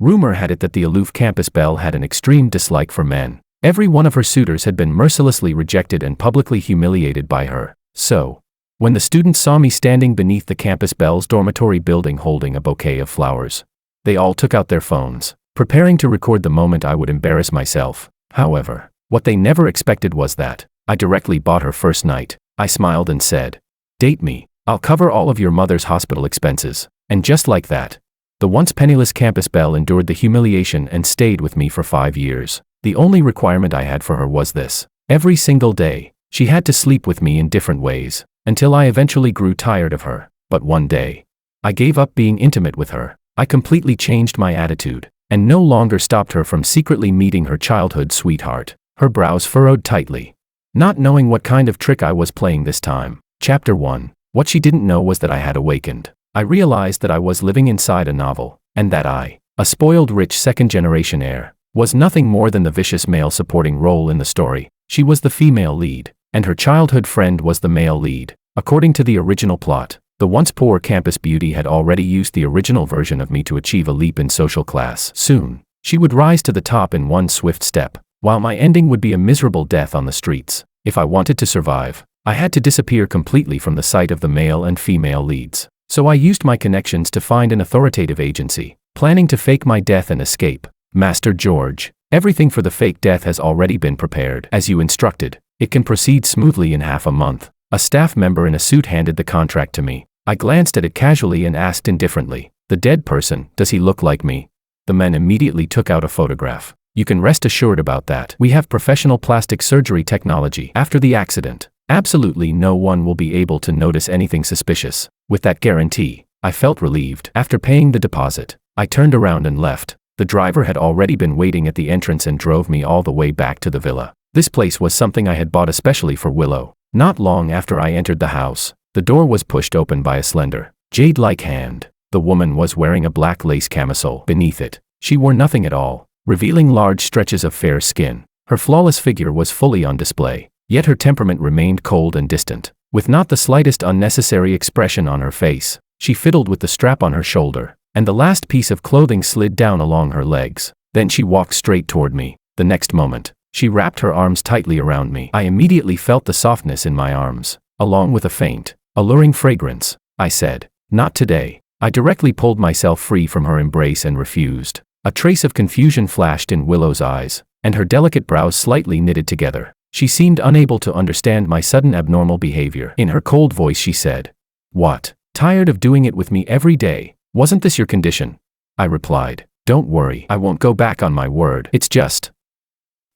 Rumor had it that the aloof campus belle had an extreme dislike for men. Every one of her suitors had been mercilessly rejected and publicly humiliated by her. So, when the students saw me standing beneath the campus belle's dormitory building holding a bouquet of flowers, they all took out their phones, preparing to record the moment I would embarrass myself. However, what they never expected was that I directly bought her first night. I smiled and said, "Date me. I'll cover all of your mother's hospital expenses." And just like that, the once penniless campus belle endured the humiliation and stayed with me for 5 years. The only requirement I had for her was this: every single day, she had to sleep with me in different ways, until I eventually grew tired of her. But one day, I gave up being intimate with her. I completely changed my attitude, and no longer stopped her from secretly meeting her childhood sweetheart. Her brows furrowed tightly, not knowing what kind of trick I was playing this time. Chapter 1. What she didn't know was that I had awakened. I realized that I was living inside a novel, and that I, a spoiled rich second-generation heir, was nothing more than the vicious male supporting role in the story. She was the female lead, and her childhood friend was the male lead. According to the original plot, the once poor campus beauty had already used the original version of me to achieve a leap in social class. Soon, she would rise to the top in one swift step, while my ending would be a miserable death on the streets. If I wanted to survive, I had to disappear completely from the sight of the male and female leads. So I used my connections to find an authoritative agency, planning to fake my death and escape. "Master George, everything for the fake death has already been prepared. As you instructed, it can proceed smoothly in half a month." A staff member in a suit handed the contract to me. I glanced at it casually and asked indifferently, "The dead person, does he look like me?" The man immediately took out a photograph. "You can rest assured about that. We have professional plastic surgery technology. After the accident, absolutely no one will be able to notice anything suspicious." With that guarantee, I felt relieved. After paying the deposit, I turned around and left. The driver had already been waiting at the entrance and drove me all the way back to the villa. This place was something I had bought especially for Willow. Not long after I entered the house, the door was pushed open by a slender, jade-like hand. The woman was wearing a black lace camisole. Beneath it, she wore nothing at all, revealing large stretches of fair skin. Her flawless figure was fully on display, yet her temperament remained cold and distant. With not the slightest unnecessary expression on her face, she fiddled with the strap on her shoulder, and the last piece of clothing slid down along her legs. Then she walked straight toward me. The next moment, she wrapped her arms tightly around me. I immediately felt the softness in my arms, along with a faint, alluring fragrance. I said, "Not today." I directly pulled myself free from her embrace and refused. A trace of confusion flashed in Willow's eyes, and her delicate brows slightly knitted together. She seemed unable to understand my sudden abnormal behavior. In her cold voice she said, "What? Tired of doing it with me every day? Wasn't this your condition?" I replied, "Don't worry, I won't go back on my word. It's just,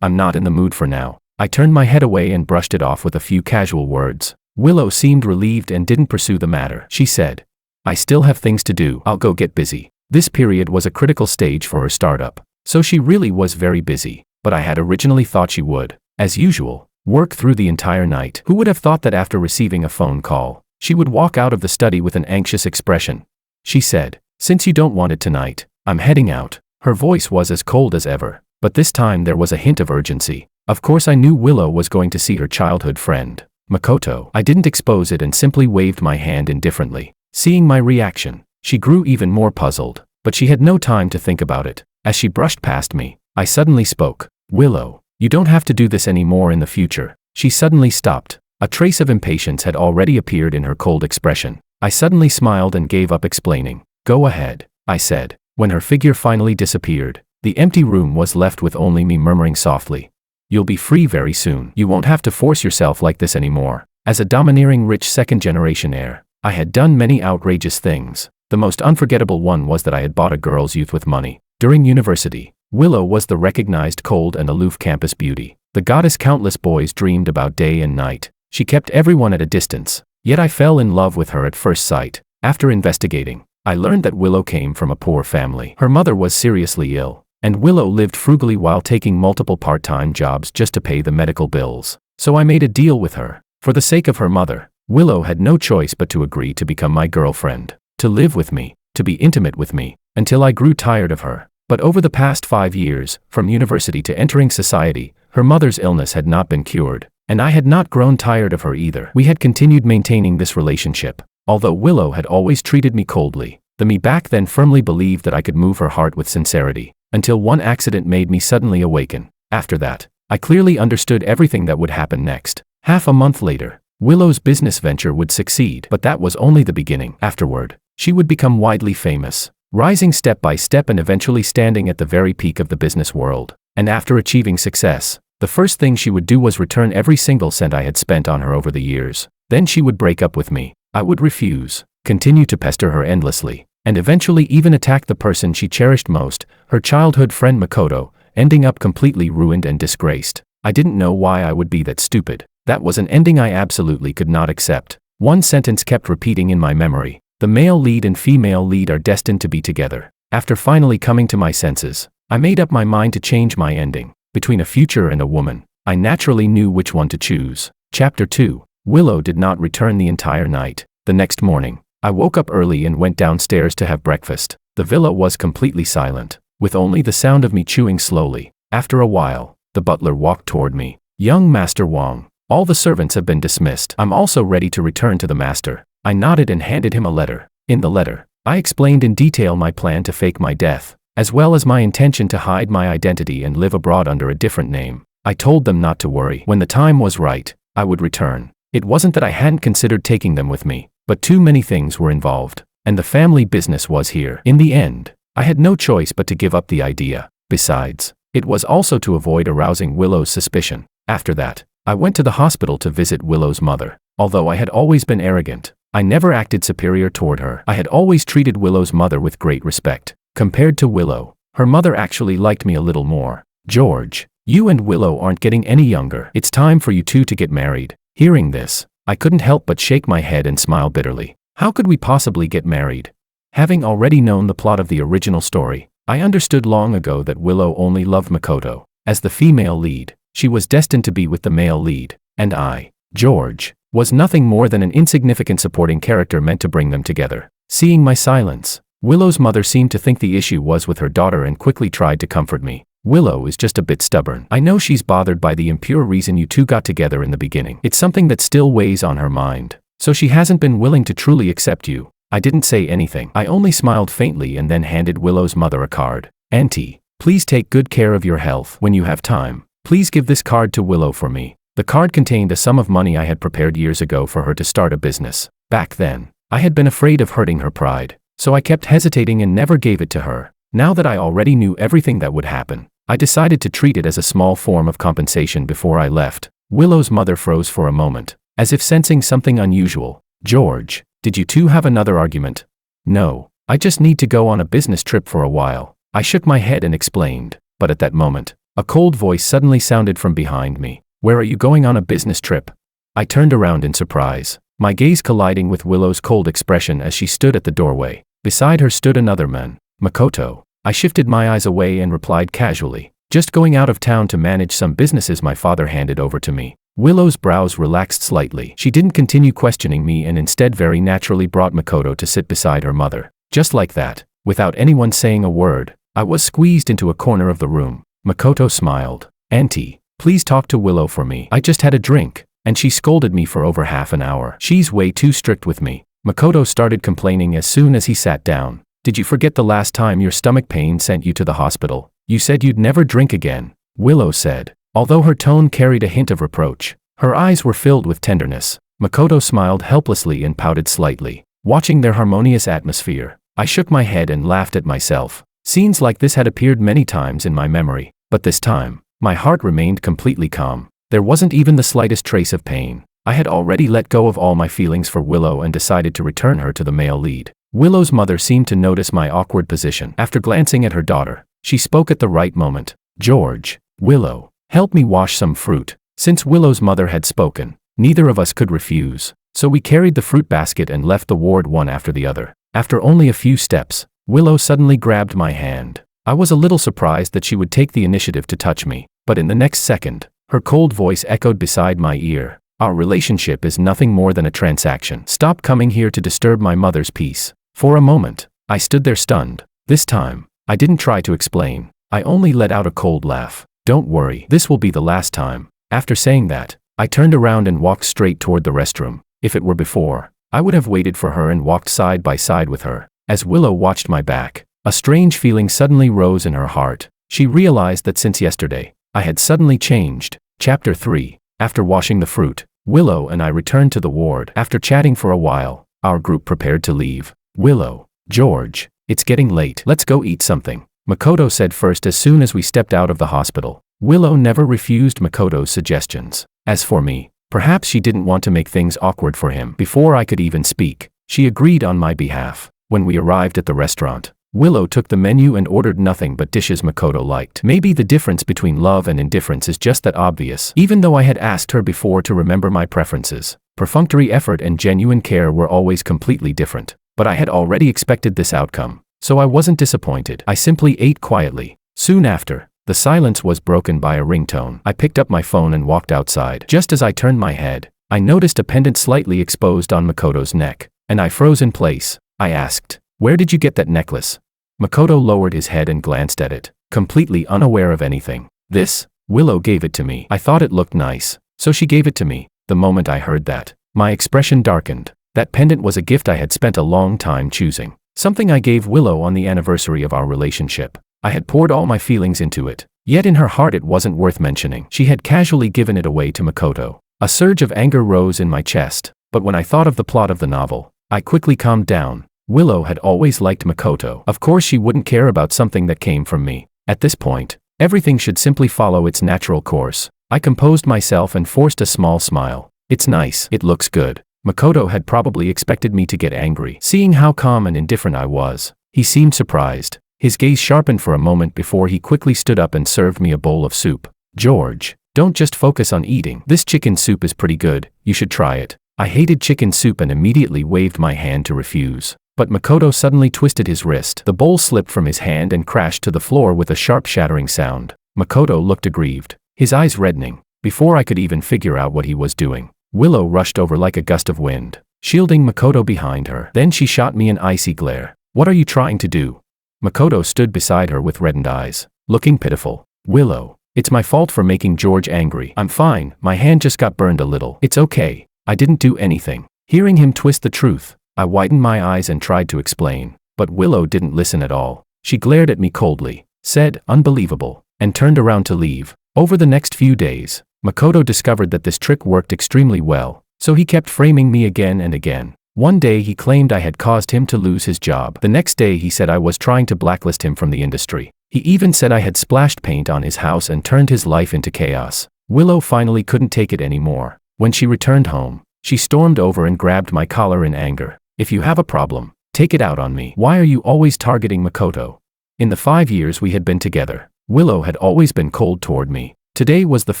I'm not in the mood for now." I turned my head away and brushed it off with a few casual words. Willow seemed relieved and didn't pursue the matter. She said, "I still have things to do. I'll go get busy." This period was a critical stage for her startup, so she really was very busy. But I had originally thought she would, as usual, work through the entire night. Who would have thought that after receiving a phone call, she would walk out of the study with an anxious expression? She said, "Since you don't want it tonight, I'm heading out." Her voice was as cold as ever, but this time there was a hint of urgency. Of course I knew Willow was going to see her childhood friend, Makoto. I didn't expose it and simply waved my hand indifferently. Seeing my reaction, she grew even more puzzled, but she had no time to think about it. As she brushed past me, I suddenly spoke. "Willow, you don't have to do this anymore in the future." She suddenly stopped. A trace of impatience had already appeared in her cold expression. I suddenly smiled and gave up explaining. "Go ahead," I said. When her figure finally disappeared, the empty room was left with only me murmuring softly, "You'll be free very soon. You won't have to force yourself like this anymore." As a domineering rich second-generation heir, I had done many outrageous things. The most unforgettable one was that I had bought a girl's youth with money. During university, Willow was the recognized cold and aloof campus beauty, the goddess countless boys dreamed about day and night. She kept everyone at a distance, yet I fell in love with her at first sight. After investigating, I learned that Willow came from a poor family. Her mother was seriously ill, and Willow lived frugally while taking multiple part-time jobs just to pay the medical bills. So I made a deal with her. For the sake of her mother, Willow had no choice but to agree to become my girlfriend, to live with me, to be intimate with me, until I grew tired of her. But over the past 5 years, from university to entering society, her mother's illness had not been cured, and I had not grown tired of her either. We had continued maintaining this relationship. Although Willow had always treated me coldly, The me back then firmly believed that I could move her heart with sincerity, until one accident made me suddenly awaken. After that, I clearly understood everything that would happen next. Half a month later, Willow's business venture would succeed, but that was only the beginning. Afterward, she would become widely famous, rising step by step and eventually standing at the very peak of the business world. And after achieving success, the first thing she would do was return every single cent I had spent on her over the years. Then she would break up with me. I would refuse, continue to pester her endlessly, and eventually even attack the person she cherished most, her childhood friend Makoto, ending up completely ruined and disgraced. I didn't know why I would be that stupid. That was an ending I absolutely could not accept. One sentence kept repeating in my memory: the male lead and female lead are destined to be together. After finally coming to my senses, I made up my mind to change my ending. Between a future and a woman, I naturally knew which one to choose. Chapter 2. Willow did not return the entire night. The next morning, I woke up early and went downstairs to have breakfast. The villa was completely silent, with only the sound of me chewing slowly. After a while, the butler walked toward me. "Young Master Wong, all the servants have been dismissed. I'm also ready to return to the master." I nodded and handed him a letter. In the letter, I explained in detail my plan to fake my death, as well as my intention to hide my identity and live abroad under a different name. I told them not to worry. When the time was right, I would return. It wasn't that I hadn't considered taking them with me, but too many things were involved, and the family business was here. In the end, I had no choice but to give up the idea. Besides, it was also to avoid arousing Willow's suspicion. After that, I went to the hospital to visit Willow's mother. Although I had always been arrogant, I never acted superior toward her. I had always treated Willow's mother with great respect. Compared to Willow, her mother actually liked me a little more. "George, you and Willow aren't getting any younger. It's time for you two to get married." Hearing this, I couldn't help but shake my head and smile bitterly. How could we possibly get married? Having already known the plot of the original story, I understood long ago that Willow only loved Makoto. As the female lead, she was destined to be with the male lead, and I, George, was nothing more than an insignificant supporting character meant to bring them together. Seeing my silence, Willow's mother seemed to think the issue was with her daughter and quickly tried to comfort me. "Willow is just a bit stubborn. I know she's bothered by the impure reason you two got together in the beginning. It's something that still weighs on her mind, so she hasn't been willing to truly accept you." I didn't say anything. I only smiled faintly and then handed Willow's mother a card. "Auntie, please take good care of your health. When you have time, please give this card to Willow for me." The card contained a sum of money I had prepared years ago for her to start a business. Back then, I had been afraid of hurting her pride, so I kept hesitating and never gave it to her. Now that I already knew everything that would happen, I decided to treat it as a small form of compensation before I left. Willow's mother froze for a moment, as if sensing something unusual. "George, did you two have another argument?" "No, I just need to go on a business trip for a while." I shook my head and explained, but at that moment, a cold voice suddenly sounded from behind me. "Where are you going on a business trip?" I turned around in surprise, my gaze colliding with Willow's cold expression as she stood at the doorway. Beside her stood another man, Makoto. I shifted my eyes away and replied casually, "Just going out of town to manage some businesses my father handed over to me." Willow's brows relaxed slightly. She didn't continue questioning me and instead very naturally brought Makoto to sit beside her mother. Just like that, without anyone saying a word, I was squeezed into a corner of the room. Makoto smiled. "Auntie, please talk to Willow for me. I just had a drink, and she scolded me for over half an hour. She's way too strict with me." Makoto started complaining as soon as he sat down. "Did you forget the last time your stomach pain sent you to the hospital? You said you'd never drink again," Willow said. Although her tone carried a hint of reproach, her eyes were filled with tenderness. Makoto smiled helplessly and pouted slightly. Watching their harmonious atmosphere, I shook my head and laughed at myself. Scenes like this had appeared many times in my memory, but this time, my heart remained completely calm. There wasn't even the slightest trace of pain. I had already let go of all my feelings for Willow and decided to return her to the male lead. Willow's mother seemed to notice my awkward position. After glancing at her daughter, she spoke at the right moment. "George, Willow, help me wash some fruit." Since Willow's mother had spoken, neither of us could refuse, so we carried the fruit basket and left the ward one after the other. After only a few steps, Willow suddenly grabbed my hand. I was a little surprised that she would take the initiative to touch me, but in the next second, her cold voice echoed beside my ear. "Our relationship is nothing more than a transaction. Stop coming here to disturb my mother's peace." For a moment, I stood there stunned. This time, I didn't try to explain. I only let out a cold laugh. "Don't worry, this will be the last time." After saying that, I turned around and walked straight toward the restroom. If it were before, I would have waited for her and walked side by side with her. As Willow watched my back, a strange feeling suddenly rose in her heart. She realized that since yesterday, I had suddenly changed. Chapter 3. After washing the fruit, Willow and I returned to the ward. After chatting for a while, our group prepared to leave. Willow, George, it's getting late. Let's go eat something, Makoto said first as soon as we stepped out of the hospital. Willow never refused Makoto's suggestions. As for me, perhaps she didn't want to make things awkward for him. Before I could even speak, she agreed on my behalf. When we arrived at the restaurant, Willow took the menu and ordered nothing but dishes Makoto liked. Maybe the difference between love and indifference is just that obvious. Even though I had asked her before to remember my preferences, perfunctory effort and genuine care were always completely different. But I had already expected this outcome, so I wasn't disappointed. I simply ate quietly. Soon after, the silence was broken by a ringtone. I picked up my phone and walked outside. Just as I turned my head, I noticed a pendant slightly exposed on Makoto's neck, and I froze in place. I asked, "Where did you get that necklace?" Makoto lowered his head and glanced at it, completely unaware of anything. "This, Willow gave it to me. I thought it looked nice, so she gave it to me." The moment I heard that, my expression darkened. That pendant was a gift I had spent a long time choosing. Something I gave Willow on the anniversary of our relationship. I had poured all my feelings into it, yet in her heart it wasn't worth mentioning. She had casually given it away to Makoto. A surge of anger rose in my chest, but when I thought of the plot of the novel, I quickly calmed down. Willow had always liked Makoto. Of course she wouldn't care about something that came from me. At this point, everything should simply follow its natural course. I composed myself and forced a small smile. "It's nice. It looks good." Makoto had probably expected me to get angry. Seeing how calm and indifferent I was, he seemed surprised. His gaze sharpened for a moment before he quickly stood up and served me a bowl of soup. "George, don't just focus on eating. This chicken soup is pretty good. You should try it." I hated chicken soup and immediately waved my hand to refuse. But Makoto suddenly twisted his wrist. The bowl slipped from his hand and crashed to the floor with a sharp shattering sound. Makoto looked aggrieved, his eyes reddening. Before I could even figure out what he was doing, Willow rushed over like a gust of wind, shielding Makoto behind her. Then she shot me an icy glare. "What are you trying to do?" Makoto stood beside her with reddened eyes, looking pitiful. "Willow, it's my fault for making George angry." "I'm fine, my hand just got burned a little." "It's okay, I didn't do anything." Hearing him twist the truth, I widened my eyes and tried to explain, but Willow didn't listen at all. She glared at me coldly, said, "Unbelievable," and turned around to leave. Over the next few days, Makoto discovered that this trick worked extremely well, so he kept framing me again and again. One day he claimed I had caused him to lose his job. The next day he said I was trying to blacklist him from the industry. He even said I had splashed paint on his house and turned his life into chaos. Willow finally couldn't take it anymore. When she returned home, she stormed over and grabbed my collar in anger. "If you have a problem, take it out on me. Why are you always targeting Makoto?" In the 5 years we had been together, Willow had always been cold toward me. Today was the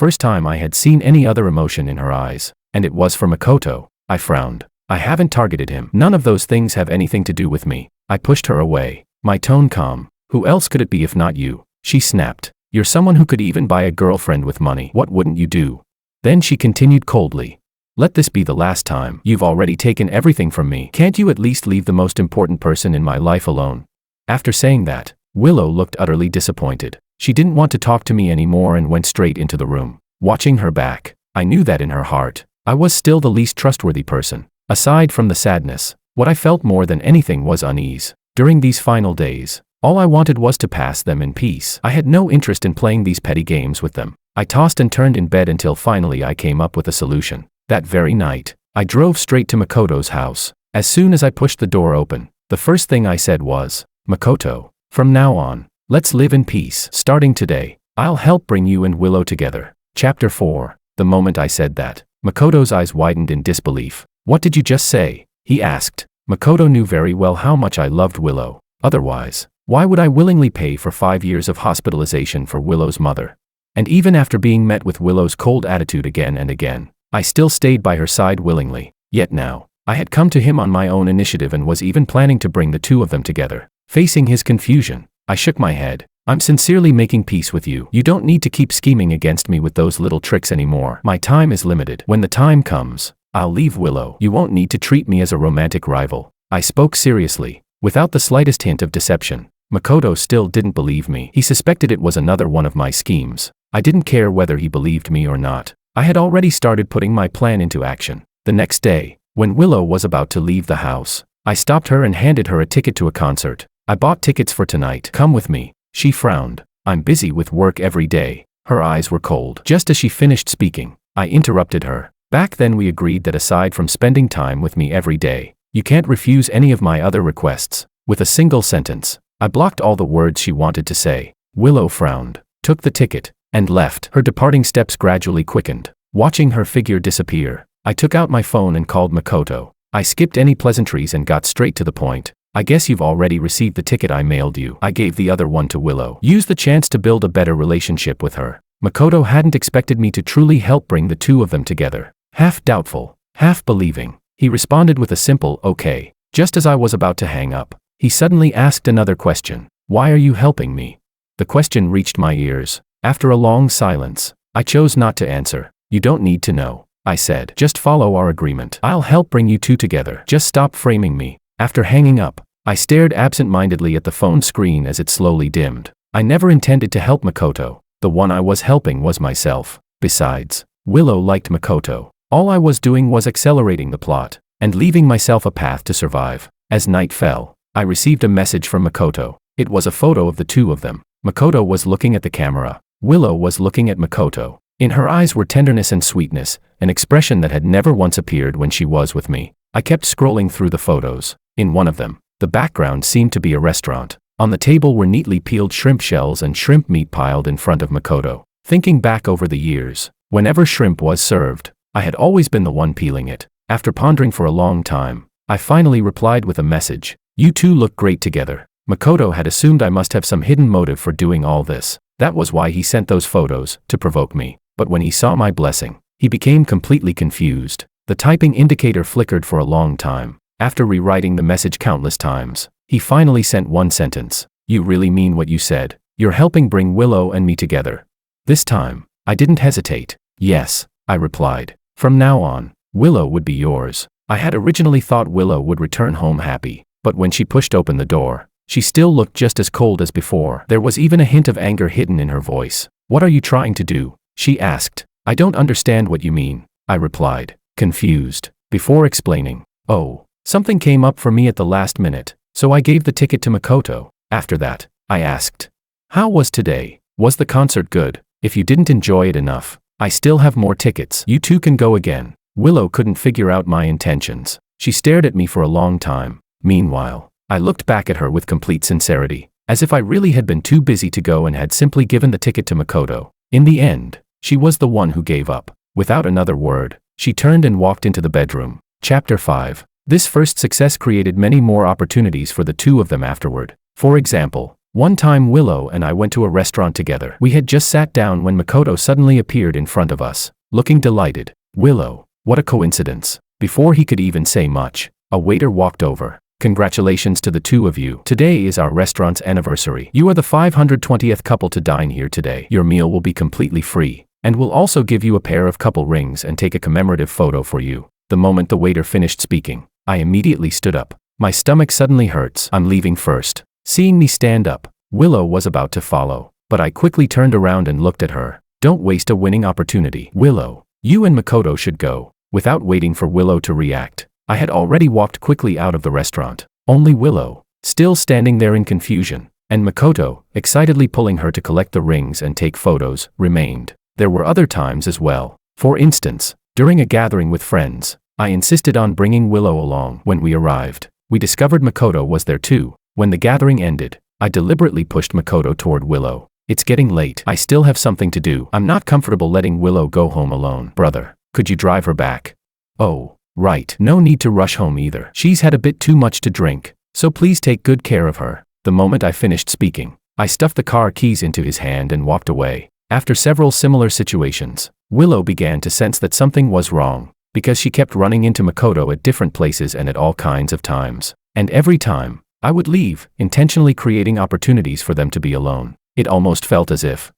first time I had seen any other emotion in her eyes, and it was for Makoto. I frowned. "I haven't targeted him. None of those things have anything to do with me." I pushed her away, my tone calm. "Who else could it be if not you?" She snapped. "You're someone who could even buy a girlfriend with money. What wouldn't you do?" Then she continued coldly, "Let this be the last time. You've already taken everything from me. Can't you at least leave the most important person in my life alone?" After saying that, Willow looked utterly disappointed. She didn't want to talk to me anymore and went straight into the room. Watching her back, I knew that in her heart, I was still the least trustworthy person. Aside from the sadness, what I felt more than anything was unease. During these final days, all I wanted was to pass them in peace. I had no interest in playing these petty games with them. I tossed and turned in bed until finally I came up with a solution. That very night, I drove straight to Makoto's house. As soon as I pushed the door open, the first thing I said was, "Makoto, from now on, let's live in peace. Starting today, I'll help bring you and Willow together." Chapter 4. The moment I said that, Makoto's eyes widened in disbelief. "What did you just say?" he asked. Makoto knew very well how much I loved Willow. Otherwise, why would I willingly pay for 5 years of hospitalization for Willow's mother? And even after being met with Willow's cold attitude again and again, I still stayed by her side willingly. Yet now, I had come to him on my own initiative and was even planning to bring the two of them together. Facing his confusion, I shook my head. "I'm sincerely making peace with you. You don't need to keep scheming against me with those little tricks anymore. My time is limited. When the time comes, I'll leave Willow. You won't need to treat me as a romantic rival." I spoke seriously, without the slightest hint of deception. Makoto still didn't believe me. He suspected it was another one of my schemes. I didn't care whether he believed me or not. I had already started putting my plan into action. The next day, when Willow was about to leave the house, I stopped her and handed her a ticket to a concert. I bought tickets for tonight. Come with me. She frowned. I'm busy with work every day. Her eyes were cold. Just as she finished speaking, I interrupted her. Back then we agreed that aside from spending time with me every day, you can't refuse any of my other requests. With a single sentence, I blocked all the words she wanted to say. Willow frowned, took the ticket, and left. Her departing steps gradually quickened. Watching her figure disappear, I took out my phone and called Makoto. I skipped any pleasantries and got straight to the point. I guess you've already received the ticket I mailed you. I gave the other one to Willow. Used the chance to build a better relationship with her. Makoto hadn't expected me to truly help bring the two of them together. Half doubtful, half believing, he responded with a simple okay. Just as I was about to hang up, he suddenly asked another question. Why are you helping me? The question reached my ears. After a long silence, I chose not to answer. You don't need to know, I said. Just follow our agreement. I'll help bring you two together. Just stop framing me. After hanging up, I stared absent-mindedly at the phone screen as it slowly dimmed. I never intended to help Makoto. The one I was helping was myself. Besides, Willow liked Makoto. All I was doing was accelerating the plot and leaving myself a path to survive. As night fell, I received a message from Makoto. It was a photo of the two of them. Makoto was looking at the camera. Willow was looking at Makoto. In her eyes were tenderness and sweetness, an expression that had never once appeared when she was with me. I kept scrolling through the photos. In one of them, the background seemed to be a restaurant. On the table were neatly peeled shrimp shells and shrimp meat piled in front of Makoto. Thinking back over the years, whenever shrimp was served, I had always been the one peeling it. After pondering for a long time, I finally replied with a message. You two look great together. Makoto had assumed I must have some hidden motive for doing all this. That was why he sent those photos, to provoke me. But when he saw my blessing, he became completely confused. The typing indicator flickered for a long time. After rewriting the message countless times, he finally sent one sentence. You really mean what you said? You're helping bring Willow and me together. This time, I didn't hesitate. Yes, I replied. From now on, Willow would be yours. I had originally thought Willow would return home happy, but when she pushed open the door, she still looked just as cold as before. There was even a hint of anger hidden in her voice. What are you trying to do? She asked. I don't understand what you mean, I replied, confused. Before explaining, oh, something came up for me at the last minute, so I gave the ticket to Makoto. After that, I asked, how was today? Was the concert good? If you didn't enjoy it enough, I still have more tickets. You two can go again. Willow couldn't figure out my intentions. She stared at me for a long time. Meanwhile, I looked back at her with complete sincerity, as if I really had been too busy to go and had simply given the ticket to Makoto. In the end, she was the one who gave up. Without another word, she turned and walked into the bedroom. Chapter 5. This first success created many more opportunities for the two of them afterward. For example, one time Willow and I went to a restaurant together. We had just sat down when Makoto suddenly appeared in front of us, looking delighted. Willow, what a coincidence. Before he could even say much, a waiter walked over. Congratulations to the two of you. Today is our restaurant's anniversary. You are the 520th couple to dine here today. Your meal will be completely free, and we'll also give you a pair of couple rings and take a commemorative photo for you. The moment the waiter finished speaking, I immediately stood up. My stomach suddenly hurts. I'm leaving first. Seeing me stand up, Willow was about to follow, but I quickly turned around and looked at her. Don't waste a winning opportunity. Willow, you and Makoto should go. Without waiting for Willow to react, I had already walked quickly out of the restaurant. Only Willow, still standing there in confusion, and Makoto, excitedly pulling her to collect the rings and take photos, remained. There were other times as well. For instance, during a gathering with friends, I insisted on bringing Willow along. When we arrived, we discovered Makoto was there too. When the gathering ended, I deliberately pushed Makoto toward Willow. It's getting late. I still have something to do. I'm not comfortable letting Willow go home alone. Brother, could you drive her back? Oh, right. No need to rush home either. She's had a bit too much to drink, so please take good care of her. The moment I finished speaking, I stuffed the car keys into his hand and walked away. After several similar situations, Willow began to sense that something was wrong, because she kept running into Makoto at different places and at all kinds of times. And every time, I would leave, intentionally creating opportunities for them to be alone. It almost felt as if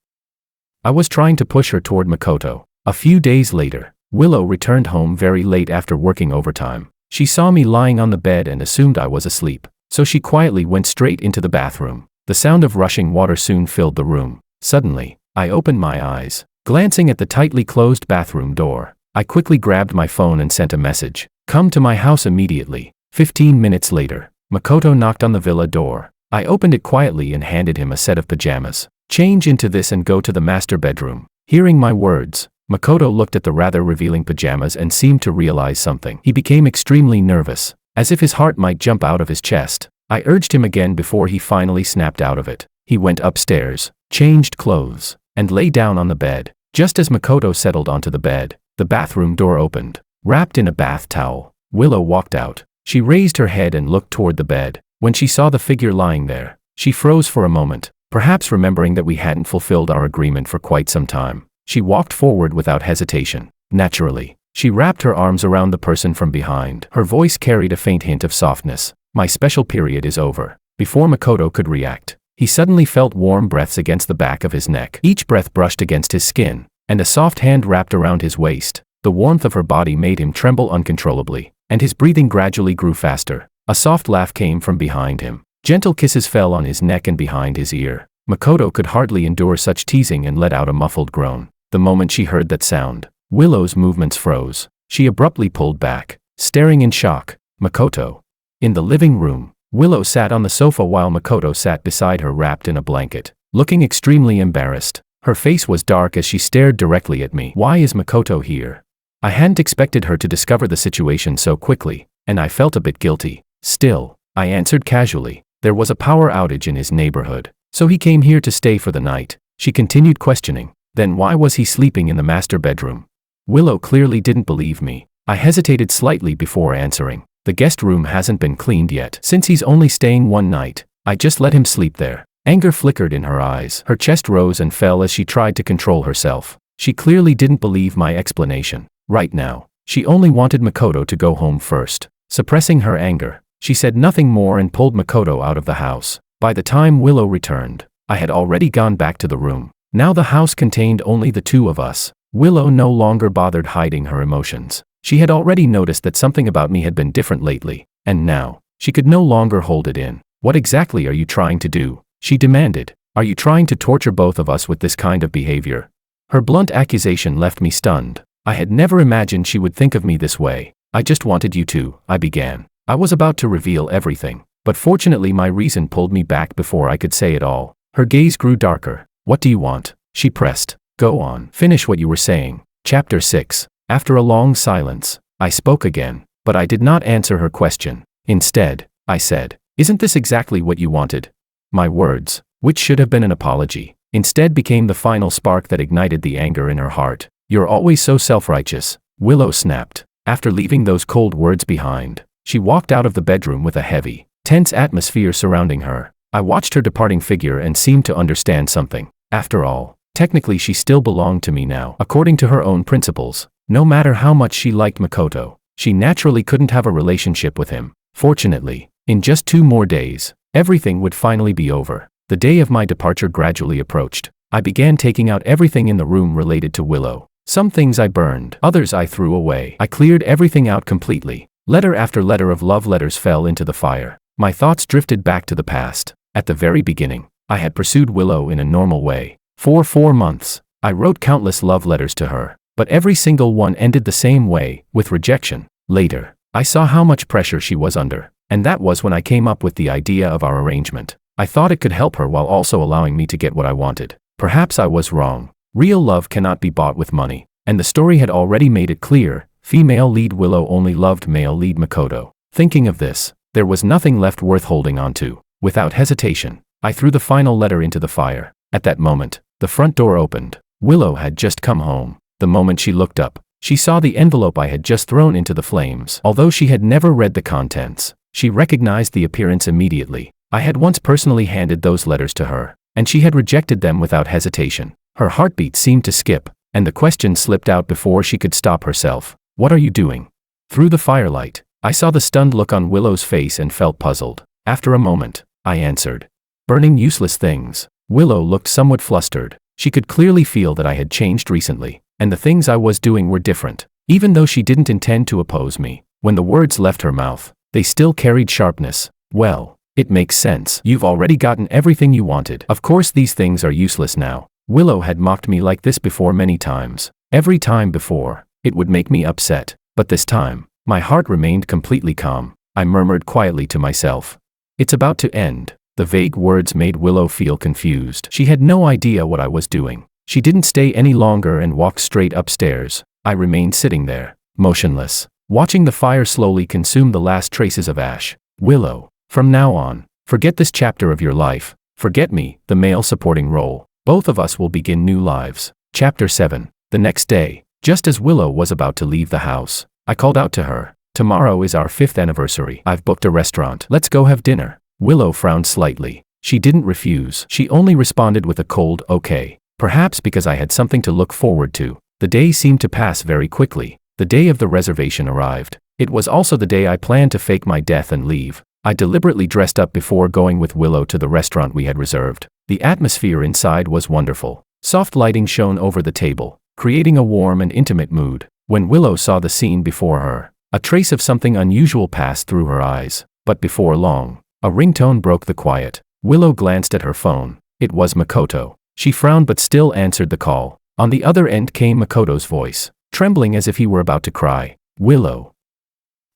I was trying to push her toward Makoto. A few days later, Willow returned home very late after working overtime. She saw me lying on the bed and assumed I was asleep, so she quietly went straight into the bathroom. The sound of rushing water soon filled the room. Suddenly, I opened my eyes. Glancing at the tightly closed bathroom door, I quickly grabbed my phone and sent a message. Come to my house immediately. 15 minutes later, Makoto knocked on the villa door. I opened it quietly and handed him a set of pajamas. Change into this and go to the master bedroom. Hearing my words, Makoto looked at the rather revealing pajamas and seemed to realize something. He became extremely nervous, as if his heart might jump out of his chest. I urged him again before he finally snapped out of it. He went upstairs, changed clothes, and lay down on the bed. Just as Makoto settled onto the bed, the bathroom door opened. Wrapped in a bath towel, Willow walked out. She raised her head and looked toward the bed. When she saw the figure lying there, she froze for a moment, perhaps remembering that we hadn't fulfilled our agreement for quite some time. She walked forward without hesitation. Naturally, she wrapped her arms around the person from behind. Her voice carried a faint hint of softness. My special period is over. Before Makoto could react, he suddenly felt warm breaths against the back of his neck. Each breath brushed against his skin, and a soft hand wrapped around his waist. The warmth of her body made him tremble uncontrollably, and his breathing gradually grew faster. A soft laugh came from behind him. Gentle kisses fell on his neck and behind his ear. Makoto could hardly endure such teasing and let out a muffled groan. The moment she heard that sound, Willow's movements froze. She abruptly pulled back, staring in shock. Makoto. In the living room, Willow sat on the sofa while Makoto sat beside her wrapped in a blanket, looking extremely embarrassed. Her face was dark as she stared directly at me. Why is Makoto here? I hadn't expected her to discover the situation so quickly, and I felt a bit guilty. Still, I answered casually. There was a power outage in his neighborhood, so he came here to stay for the night. She continued questioning. Then why was he sleeping in the master bedroom? Willow clearly didn't believe me. I hesitated slightly before answering. The guest room hasn't been cleaned yet. Since he's only staying one night, I just let him sleep there. Anger flickered in her eyes. Her chest rose and fell as she tried to control herself. She clearly didn't believe my explanation. Right now, she only wanted Makoto to go home first. Suppressing her anger, she said nothing more and pulled Makoto out of the house. By the time Willow returned, I had already gone back to the room. Now the house contained only the two of us. Willow no longer bothered hiding her emotions. She had already noticed that something about me had been different lately, and now, she could no longer hold it in. What exactly are you trying to do? She demanded. Are you trying to torture both of us with this kind of behavior? Her blunt accusation left me stunned. I had never imagined she would think of me this way. I just wanted you to, I began. I was about to reveal everything, but fortunately my reason pulled me back before I could say it all. Her gaze grew darker. What do you want? She pressed. Go on. Finish what you were saying. Chapter 6. After a long silence, I spoke again, but I did not answer her question. Instead, I said, isn't this exactly what you wanted? My words, which should have been an apology, instead became the final spark that ignited the anger in her heart. You're always so self-righteous, Willow snapped. After leaving those cold words behind, she walked out of the bedroom with a heavy, tense atmosphere surrounding her. I watched her departing figure and seemed to understand something. After all, technically she still belonged to me now. According to her own principles, no matter how much she liked Makoto, she naturally couldn't have a relationship with him. Fortunately, in just 2 more days, everything would finally be over. The day of my departure gradually approached. I began taking out everything in the room related to Willow. Some things I burned, others I threw away. I cleared everything out completely. Letter after letter of love letters fell into the fire. My thoughts drifted back to the past. At the very beginning, I had pursued Willow in a normal way. For 4 months, I wrote countless love letters to her, but every single one ended the same way, with rejection. Later, I saw how much pressure she was under, and that was when I came up with the idea of our arrangement. I thought it could help her while also allowing me to get what I wanted. Perhaps I was wrong. Real love cannot be bought with money, and the story had already made it clear. Female lead Willow only loved male lead Makoto. Thinking of this, there was nothing left worth holding on to. Without hesitation, I threw the final letter into the fire. At that moment, the front door opened. Willow had just come home. The moment she looked up, she saw the envelope I had just thrown into the flames. Although she had never read the contents, she recognized the appearance immediately. I had once personally handed those letters to her, and she had rejected them without hesitation. Her heartbeat seemed to skip, and the question slipped out before she could stop herself. What are you doing? Through the firelight, I saw the stunned look on Willow's face and felt puzzled. After a moment, I answered. Burning useless things. Willow looked somewhat flustered. She could clearly feel that I had changed recently, and the things I was doing were different. Even though she didn't intend to oppose me, when the words left her mouth, they still carried sharpness. Well, it makes sense. You've already gotten everything you wanted. Of course these things are useless now. Willow had mocked me like this before many times. Every time before, it would make me upset. But this time, my heart remained completely calm. I murmured quietly to myself. It's about to end. The vague words made Willow feel confused. She had no idea what I was doing. She didn't stay any longer and walked straight upstairs. I remained sitting there, motionless, watching the fire slowly consume the last traces of ash. Willow, from now on, forget this chapter of your life. Forget me, the male supporting role. Both of us will begin new lives. Chapter 7. The next day, just as Willow was about to leave the house, I called out to her. Tomorrow is our 5th anniversary. I've booked a restaurant. Let's go have dinner. Willow frowned slightly. She didn't refuse. She only responded with a cold, okay. Perhaps because I had something to look forward to. The day seemed to pass very quickly. The day of the reservation arrived. It was also the day I planned to fake my death and leave. I deliberately dressed up before going with Willow to the restaurant we had reserved. The atmosphere inside was wonderful. Soft lighting shone over the table, creating a warm and intimate mood. When Willow saw the scene before her, a trace of something unusual passed through her eyes. But before long, a ringtone broke the quiet. Willow glanced at her phone. It was Makoto. She frowned but still answered the call. On the other end came Makoto's voice, trembling as if he were about to cry. Willow.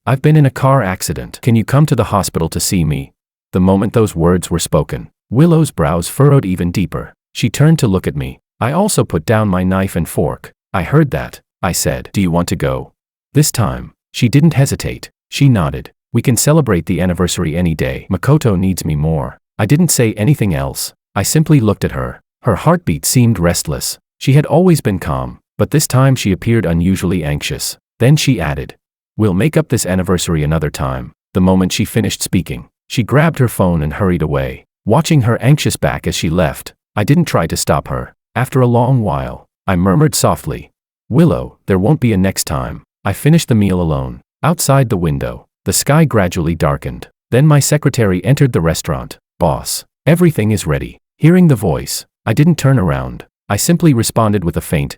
I've been in a car accident. Can you come to the hospital to see me? The moment those words were spoken, Willow's brows furrowed even deeper. She turned to look at me. I also put down my knife and fork. I heard that, I said. Do you want to go? This time, she didn't hesitate. She nodded. We can celebrate the anniversary any day. Makoto needs me more. I didn't say anything else. I simply looked at her. Her heartbeat seemed restless. She had always been calm, but this time she appeared unusually anxious. Then she added, we'll make up this anniversary another time. The moment she finished speaking, she grabbed her phone and hurried away. Watching her anxious back as she left, I didn't try to stop her. After a long while, I murmured softly, Willow, there won't be a next time. I finished the meal alone. Outside the window, the sky gradually darkened. Then my secretary entered the restaurant. Boss, everything is ready. Hearing the voice, I didn't turn around. I simply responded with a faint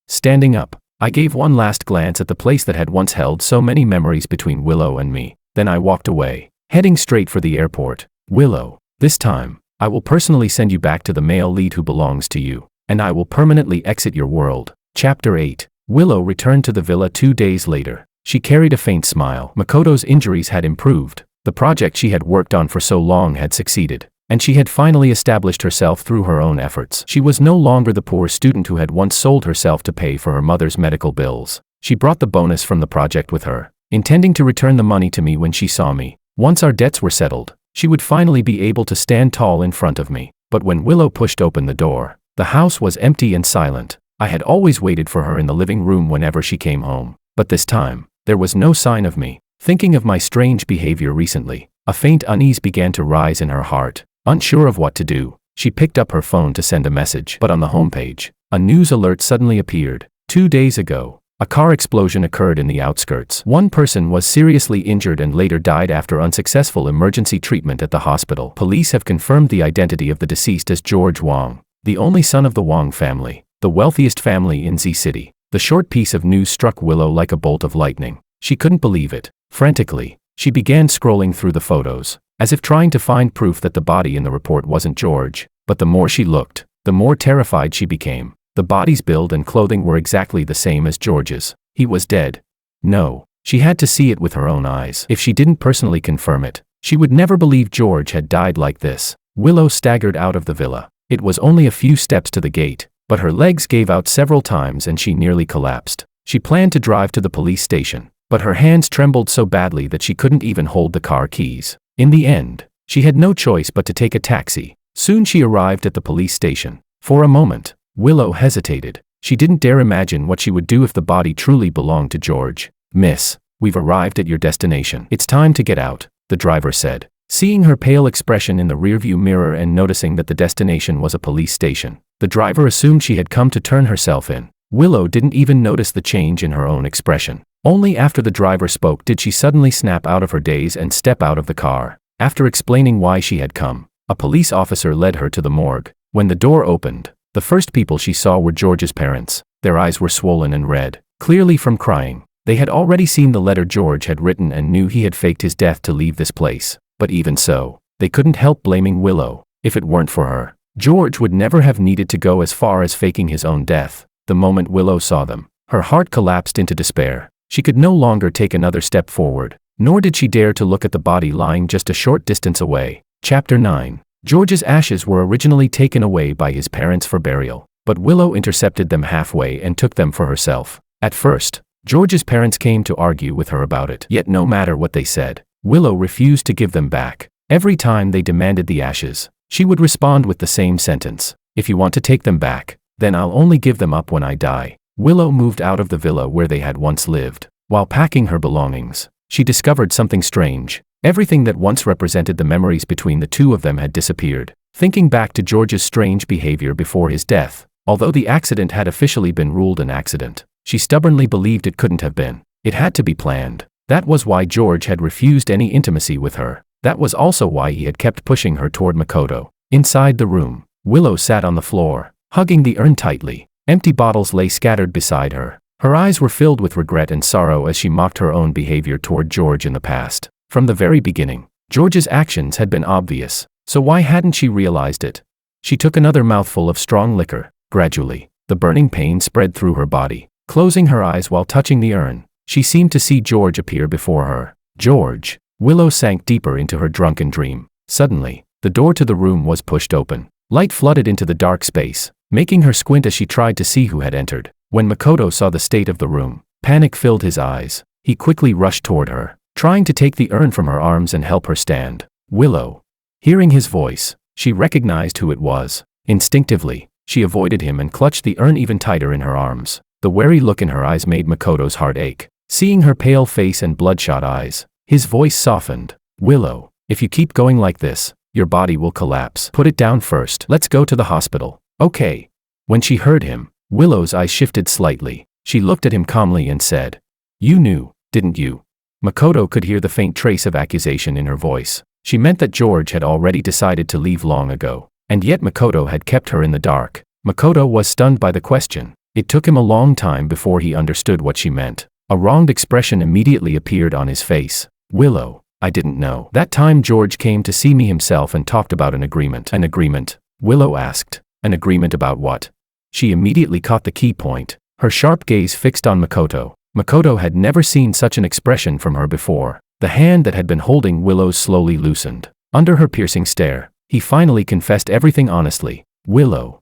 Standing up, I gave one last glance at the place that had once held so many memories between Willow and me. Then I walked away, heading straight for the airport. Willow, this time, I will personally send you back to the male lead who belongs to you, and I will permanently exit your world. Chapter 8. Willow returned to the villa 2 days later. She carried a faint smile. Makoto's injuries had improved. The project she had worked on for so long had succeeded, and she had finally established herself through her own efforts. She was no longer the poor student who had once sold herself to pay for her mother's medical bills. She brought the bonus from the project with her, intending to return the money to me when she saw me. Once our debts were settled, she would finally be able to stand tall in front of me. But when Willow pushed open the door, the house was empty and silent. I had always waited for her in the living room whenever she came home, but this time, there was no sign of me. Thinking of my strange behavior recently, a faint unease began to rise in her heart. Unsure of what to do, she picked up her phone to send a message. But on the homepage, a news alert suddenly appeared. 2 days ago, a car explosion occurred in the outskirts. One person was seriously injured and later died after unsuccessful emergency treatment at the hospital. Police have confirmed the identity of the deceased as George Wong, the only son of the Wong family, the wealthiest family in Z City. The short piece of news struck Willow like a bolt of lightning. She couldn't believe it. Frantically, she began scrolling through the photos, as if trying to find proof that the body in the report wasn't George. But the more she looked, the more terrified she became. The body's build and clothing were exactly the same as George's. He was dead. No, she had to see it with her own eyes. If she didn't personally confirm it, she would never believe George had died like this. Willow staggered out of the villa. It was only a few steps to the gate, but her legs gave out several times and she nearly collapsed. She planned to drive to the police station, but her hands trembled so badly that she couldn't even hold the car keys. In the end, she had no choice but to take a taxi. Soon she arrived at the police station. For a moment, Willow hesitated. She didn't dare imagine what she would do if the body truly belonged to George. Miss, we've arrived at your destination. It's time to get out, the driver said. Seeing her pale expression in the rearview mirror and noticing that the destination was a police station, the driver assumed she had come to turn herself in. Willow didn't even notice the change in her own expression. Only after the driver spoke did she suddenly snap out of her daze and step out of the car. After explaining why she had come, a police officer led her to the morgue. When the door opened, the first people she saw were George's parents. Their eyes were swollen and red, clearly from crying. They had already seen the letter George had written and knew he had faked his death to leave this place. But even so, they couldn't help blaming Willow. If it weren't for her, George would never have needed to go as far as faking his own death. The moment Willow saw them, her heart collapsed into despair. She could no longer take another step forward. nor did she dare to look at the body lying just a short distance away. Chapter 9. George's ashes were originally taken away by his parents for burial, but Willow intercepted them halfway and took them for herself. At first, George's parents came to argue with her about it, yet no matter what they said, Willow refused to give them back. Every time they demanded the ashes, she would respond with the same sentence: "If you want to take them back, then I'll only give them up when I die." Willow moved out of the villa where they had once lived. While packing her belongings, she discovered something strange. Everything that once represented the memories between the two of them had disappeared. Thinking back to George's strange behavior before his death, although the accident had officially been ruled an accident, she stubbornly believed it couldn't have been. It had to be planned. That was why George had refused any intimacy with her. That was also why he had kept pushing her toward Makoto. Inside the room, Willow sat on the floor, hugging the urn tightly. Empty bottles lay scattered beside her. Her eyes were filled with regret and sorrow as she mocked her own behavior toward George in the past. From the very beginning, George's actions had been obvious, so why hadn't she realized it? She took another mouthful of strong liquor. Gradually, the burning pain spread through her body. Closing her eyes while touching the urn, she seemed to see George appear before her. George. Willow sank deeper into her drunken dream. Suddenly, the door to the room was pushed open. Light flooded into the dark space, making her squint as she tried to see who had entered. When Makoto saw the state of the room, panic filled his eyes. He quickly rushed toward her, trying to take the urn from her arms and help her stand. Willow. Hearing his voice, she recognized who it was. Instinctively, she avoided him and clutched the urn even tighter in her arms. The wary look in her eyes made Makoto's heart ache. Seeing her pale face and bloodshot eyes, his voice softened. "Willow, if you keep going like this, your body will collapse. Put it down first. Let's go to the hospital." "Okay." When she heard him, Willow's eyes shifted slightly. She looked at him calmly and said, "You knew, didn't you?" Makoto could hear the faint trace of accusation in her voice. She meant that George had already decided to leave long ago, and yet Makoto had kept her in the dark. Makoto was stunned by the question. It took him a long time before he understood what she meant. A wronged expression immediately appeared on his face. "Willow, I didn't know. That time George came to see me himself and talked about an agreement." "An agreement?" Willow asked. "An agreement about what?" She immediately caught the key point, her sharp gaze fixed on Makoto. Makoto had never seen such an expression from her before. The hand that had been holding Willow's slowly loosened. Under her piercing stare, he finally confessed everything honestly. "Willow,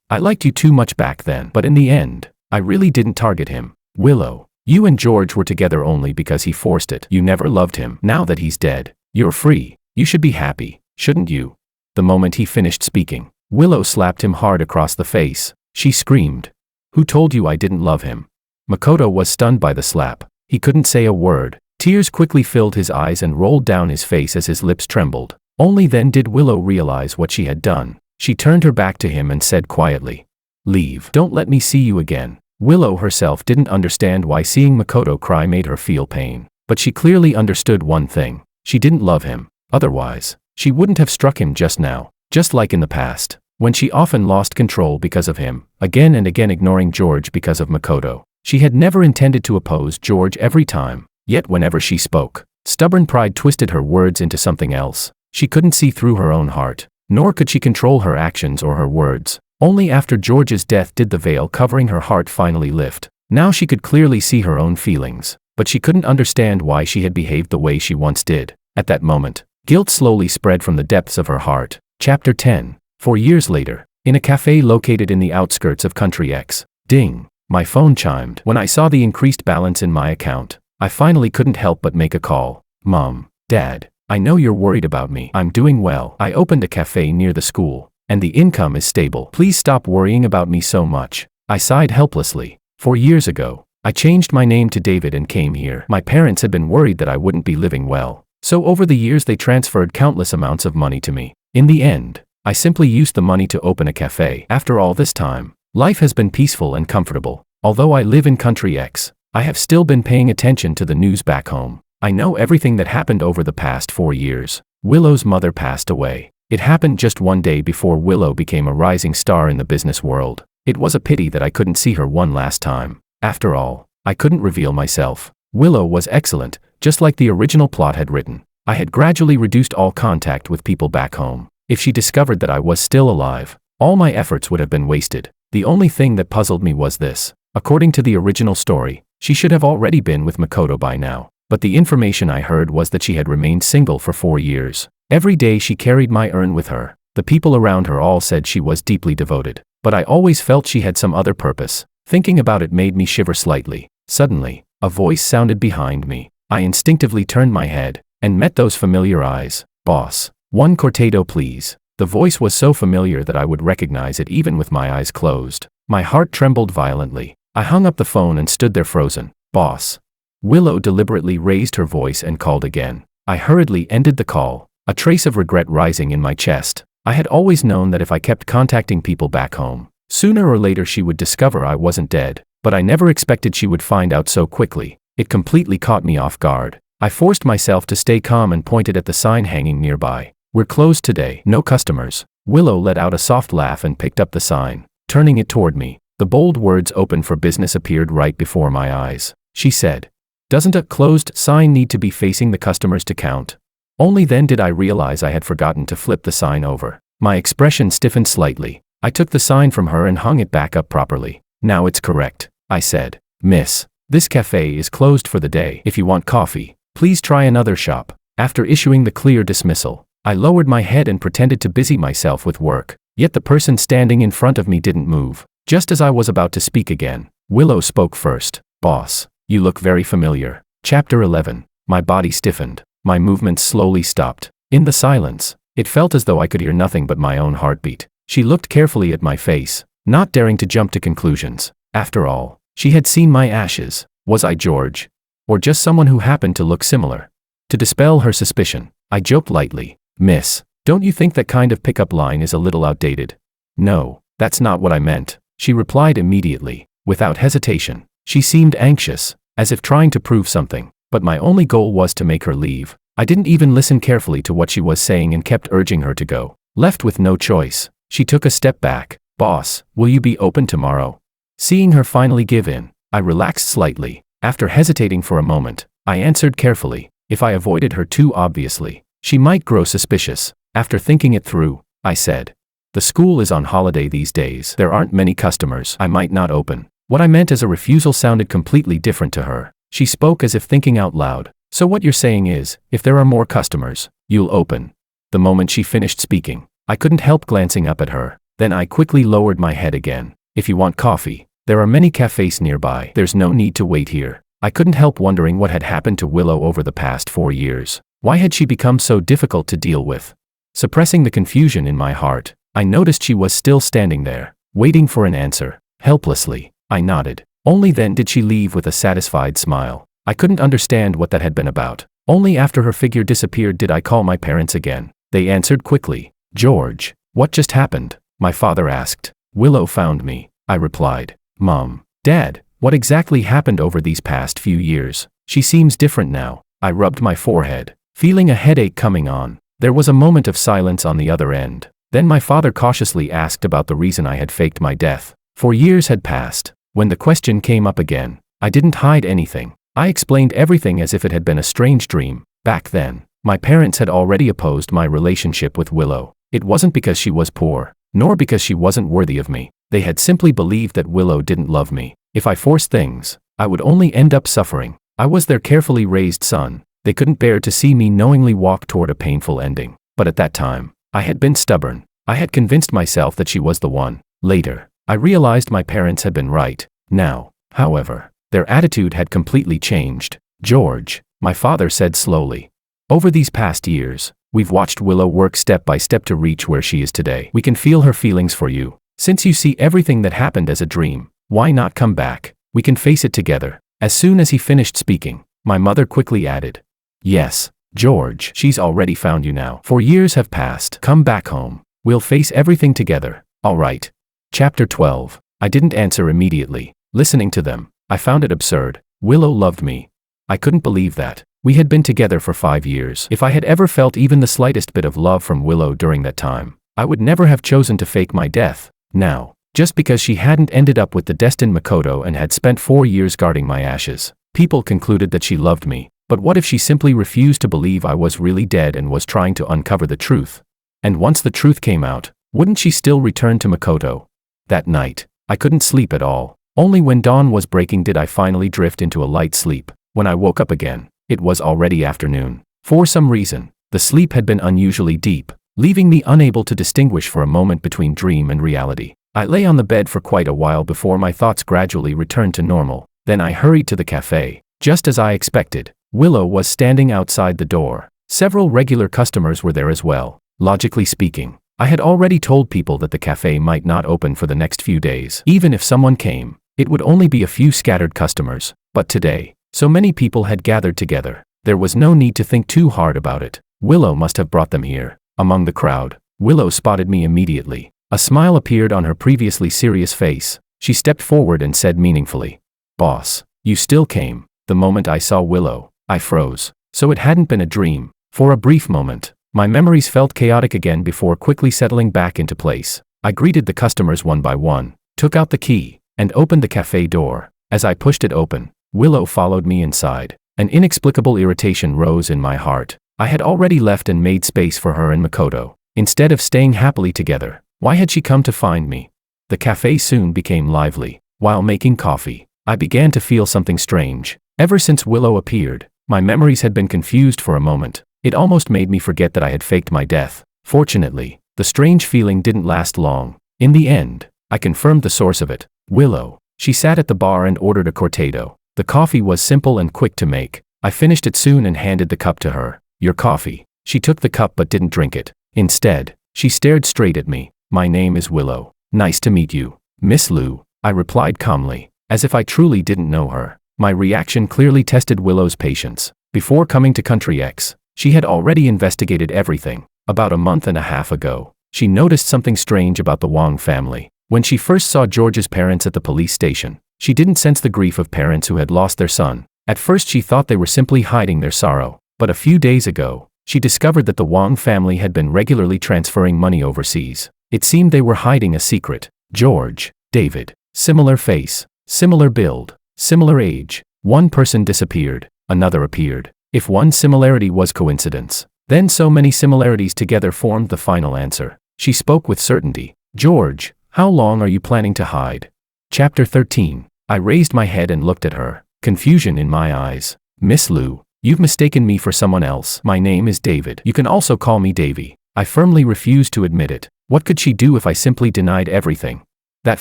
I liked you too much back then, but in the end, I really didn't target him. Willow, you and George were together only because he forced it. You never loved him. Now that he's dead, you're free. You should be happy, shouldn't you?" The moment he finished speaking, Willow slapped him hard across the face. She screamed, "Who told you I didn't love him?" Makoto was stunned by the slap. He couldn't say a word. Tears quickly filled his eyes and rolled down his face as his lips trembled. Only then did Willow realize what she had done. She turned her back to him and said quietly, "Leave. Don't let me see you again." Willow herself didn't understand why seeing Makoto cry made her feel pain, but she clearly understood one thing. She didn't love him. Otherwise, she wouldn't have struck him just now. Just like in the past, when she often lost control because of him, again and again ignoring George because of Makoto. She had never intended to oppose George every time, yet whenever she spoke, stubborn pride twisted her words into something else. She couldn't see through her own heart, nor could she control her actions or her words. Only after George's death did the veil covering her heart finally lift. Now she could clearly see her own feelings, but she couldn't understand why she had behaved the way she once did. At that moment, guilt slowly spread from the depths of her heart. Chapter 10. 4 years later, in a cafe located in the outskirts of Country X. Ding. My phone chimed. When I saw the increased balance in my account, I finally couldn't help but make a call. "Mom, Dad, I know you're worried about me. I'm doing well. I opened a cafe near the school, and the income is stable. Please stop worrying about me so much." I sighed helplessly. 4 years ago, I changed my name to David and came here. My parents had been worried that I wouldn't be living well, so over the years they transferred countless amounts of money to me. In the end, I simply used the money to open a cafe. After all this time, life has been peaceful and comfortable. Although I live in Country X, I have still been paying attention to the news back home. I know everything that happened over the past 4 years. Willow's mother passed away. It happened just one day before Willow became a rising star in the business world. It was a pity that I couldn't see her one last time. After all, I couldn't reveal myself. Willow was excellent, just like the original plot had written. I had gradually reduced all contact with people back home. If she discovered that I was still alive, all my efforts would have been wasted. The only thing that puzzled me was this. According to the original story, she should have already been with Makoto by now. But the information I heard was that she had remained single for 4 years. Every day she carried my urn with her. The people around her all said she was deeply devoted. But I always felt she had some other purpose. Thinking about it made me shiver slightly. Suddenly, a voice sounded behind me. I instinctively turned my head and met those familiar eyes. "Boss, one cortado please." The voice was so familiar that I would recognize it even with my eyes closed. My heart trembled violently. I hung up the phone and stood there frozen. "Boss." Willow deliberately raised her voice and called again. I hurriedly ended the call, a trace of regret rising in my chest. I had always known that if I kept contacting people back home, sooner or later she would discover I wasn't dead, but I never expected she would find out so quickly. It completely caught me off guard. I forced myself to stay calm and pointed at the sign hanging nearby. "We're closed today, no customers." Willow let out a soft laugh and picked up the sign, turning it toward me. The bold words "open for business" appeared right before my eyes. She said, "Doesn't a closed sign need to be facing the customers to count?" Only then did I realize I had forgotten to flip the sign over. My expression stiffened slightly. I took the sign from her and hung it back up properly. "Now it's correct," I said. "Miss, this cafe is closed for the day. If you want coffee, please try another shop." After issuing the clear dismissal, I lowered my head and pretended to busy myself with work. Yet the person standing in front of me didn't move. Just as I was about to speak again, Willow spoke first. "Boss, you look very familiar." Chapter 11. My body stiffened. My movements slowly stopped. In the silence, it felt as though I could hear nothing but my own heartbeat. She looked carefully at my face, not daring to jump to conclusions. After all, she had seen my ashes. Was I George? Or just someone who happened to look similar? To dispel her suspicion, I joked lightly. "Miss, don't you think that kind of pickup line is a little outdated?" "No, that's not what I meant," she replied immediately, without hesitation. She seemed anxious, as if trying to prove something, but my only goal was to make her leave. I didn't even listen carefully to what she was saying and kept urging her to go. Left with no choice, she took a step back. "Boss, will you be open tomorrow?" Seeing her finally give in, I relaxed slightly. After hesitating for a moment, I answered carefully. If I avoided her too obviously, she might grow suspicious. After thinking it through, I said, "The school is on holiday these days. There aren't many customers. I might not open." What I meant as a refusal sounded completely different to her. She spoke as if thinking out loud. "So what you're saying is, if there are more customers, you'll open." The moment she finished speaking, I couldn't help glancing up at her. Then I quickly lowered my head again. "If you want coffee, there are many cafes nearby. There's no need to wait here." I couldn't help wondering what had happened to Willow over the past 4 years. Why had she become so difficult to deal with? Suppressing the confusion in my heart, I noticed she was still standing there, waiting for an answer. Helplessly, I nodded. Only then did she leave with a satisfied smile. I couldn't understand what that had been about. Only after her figure disappeared did I call my parents again. They answered quickly. "George, what just happened?" my father asked. "Willow found me," I replied. "Mom, Dad, what exactly happened over these past few years? She seems different now." I rubbed my forehead, feeling a headache coming on. There was a moment of silence on the other end. Then my father cautiously asked about the reason I had faked my death. 4 years had passed. When the question came up again, I didn't hide anything. I explained everything as if it had been a strange dream. Back then, my parents had already opposed my relationship with Willow. It wasn't because she was poor, nor because she wasn't worthy of me. They had simply believed that Willow didn't love me. If I forced things, I would only end up suffering. I was their carefully raised son. They couldn't bear to see me knowingly walk toward a painful ending. But at that time, I had been stubborn. I had convinced myself that she was the one. Later, I realized my parents had been right. Now, however, their attitude had completely changed. "George," my father said slowly, "over these past years, we've watched Willow work step by step to reach where she is today. We can feel her feelings for you. Since you see everything that happened as a dream, why not come back? We can face it together." As soon as he finished speaking, my mother quickly added, "Yes, George, she's already found you now. 4 years have passed. Come back home. We'll face everything together, all right?" Chapter 12. I didn't answer immediately. Listening to them, I found it absurd. Willow loved me. I couldn't believe that. We had been together for 5 years. If I had ever felt even the slightest bit of love from Willow during that time, I would never have chosen to fake my death. Now, just because she hadn't ended up with the destined Makoto and had spent 4 years guarding my ashes, people concluded that she loved me. But what if she simply refused to believe I was really dead and was trying to uncover the truth? And once the truth came out, wouldn't she still return to Makoto? That night, I couldn't sleep at all. Only when dawn was breaking did I finally drift into a light sleep. When I woke up again, It was already afternoon. For some reason, the sleep had been unusually deep, leaving me unable to distinguish for a moment between dream and reality. I lay on the bed for quite a while before my thoughts gradually returned to normal. Then I hurried to the cafe. Just as I expected, Willow was standing outside the door. Several regular customers were there as well. Logically speaking, I had already told people that the cafe might not open for the next few days. Even if someone came, it would only be a few scattered customers. But today, so many people had gathered together. There was no need to think too hard about it. Willow must have brought them here. Among the crowd, Willow spotted me immediately. A smile appeared on her previously serious face. She stepped forward and said meaningfully, "Boss, you still came." The moment I saw Willow, I froze. So it hadn't been a dream. For a brief moment, my memories felt chaotic again before quickly settling back into place. I greeted the customers one by one, took out the key, and opened the cafe door. As I pushed it open, Willow followed me inside. An inexplicable irritation rose in my heart. I had already left and made space for her and Makoto. Instead of staying happily together, why had she come to find me? The cafe soon became lively. While making coffee, I began to feel something strange. Ever since Willow appeared, my memories had been confused for a moment. It almost made me forget that I had faked my death. Fortunately, the strange feeling didn't last long. In the end, I confirmed the source of it. Willow. She sat at the bar and ordered a cortado. The coffee was simple and quick to make. I finished it soon and handed the cup to her. "Your coffee." She took the cup but didn't drink it. Instead, she stared straight at me. "My name is Willow. Nice to meet you, Miss Liu," I replied calmly, as if I truly didn't know her. My reaction clearly tested Willow's patience. Before coming to Country X, she had already investigated everything. About a month and a half ago, she noticed something strange about the Wang family. When she first saw George's parents at the police station, she didn't sense the grief of parents who had lost their son. At first she thought they were simply hiding their sorrow. But a few days ago, she discovered that the Wang family had been regularly transferring money overseas. It seemed they were hiding a secret. George, David, similar face, similar build, similar age. One person disappeared, another appeared. If one similarity was coincidence, then so many similarities together formed the final answer. She spoke with certainty. "George, how long are you planning to hide?" Chapter 13. I raised my head and looked at her, confusion in my eyes. "Miss Liu, you've mistaken me for someone else. My name is David. You can also call me Davy." I firmly refused to admit it. What could she do if I simply denied everything? That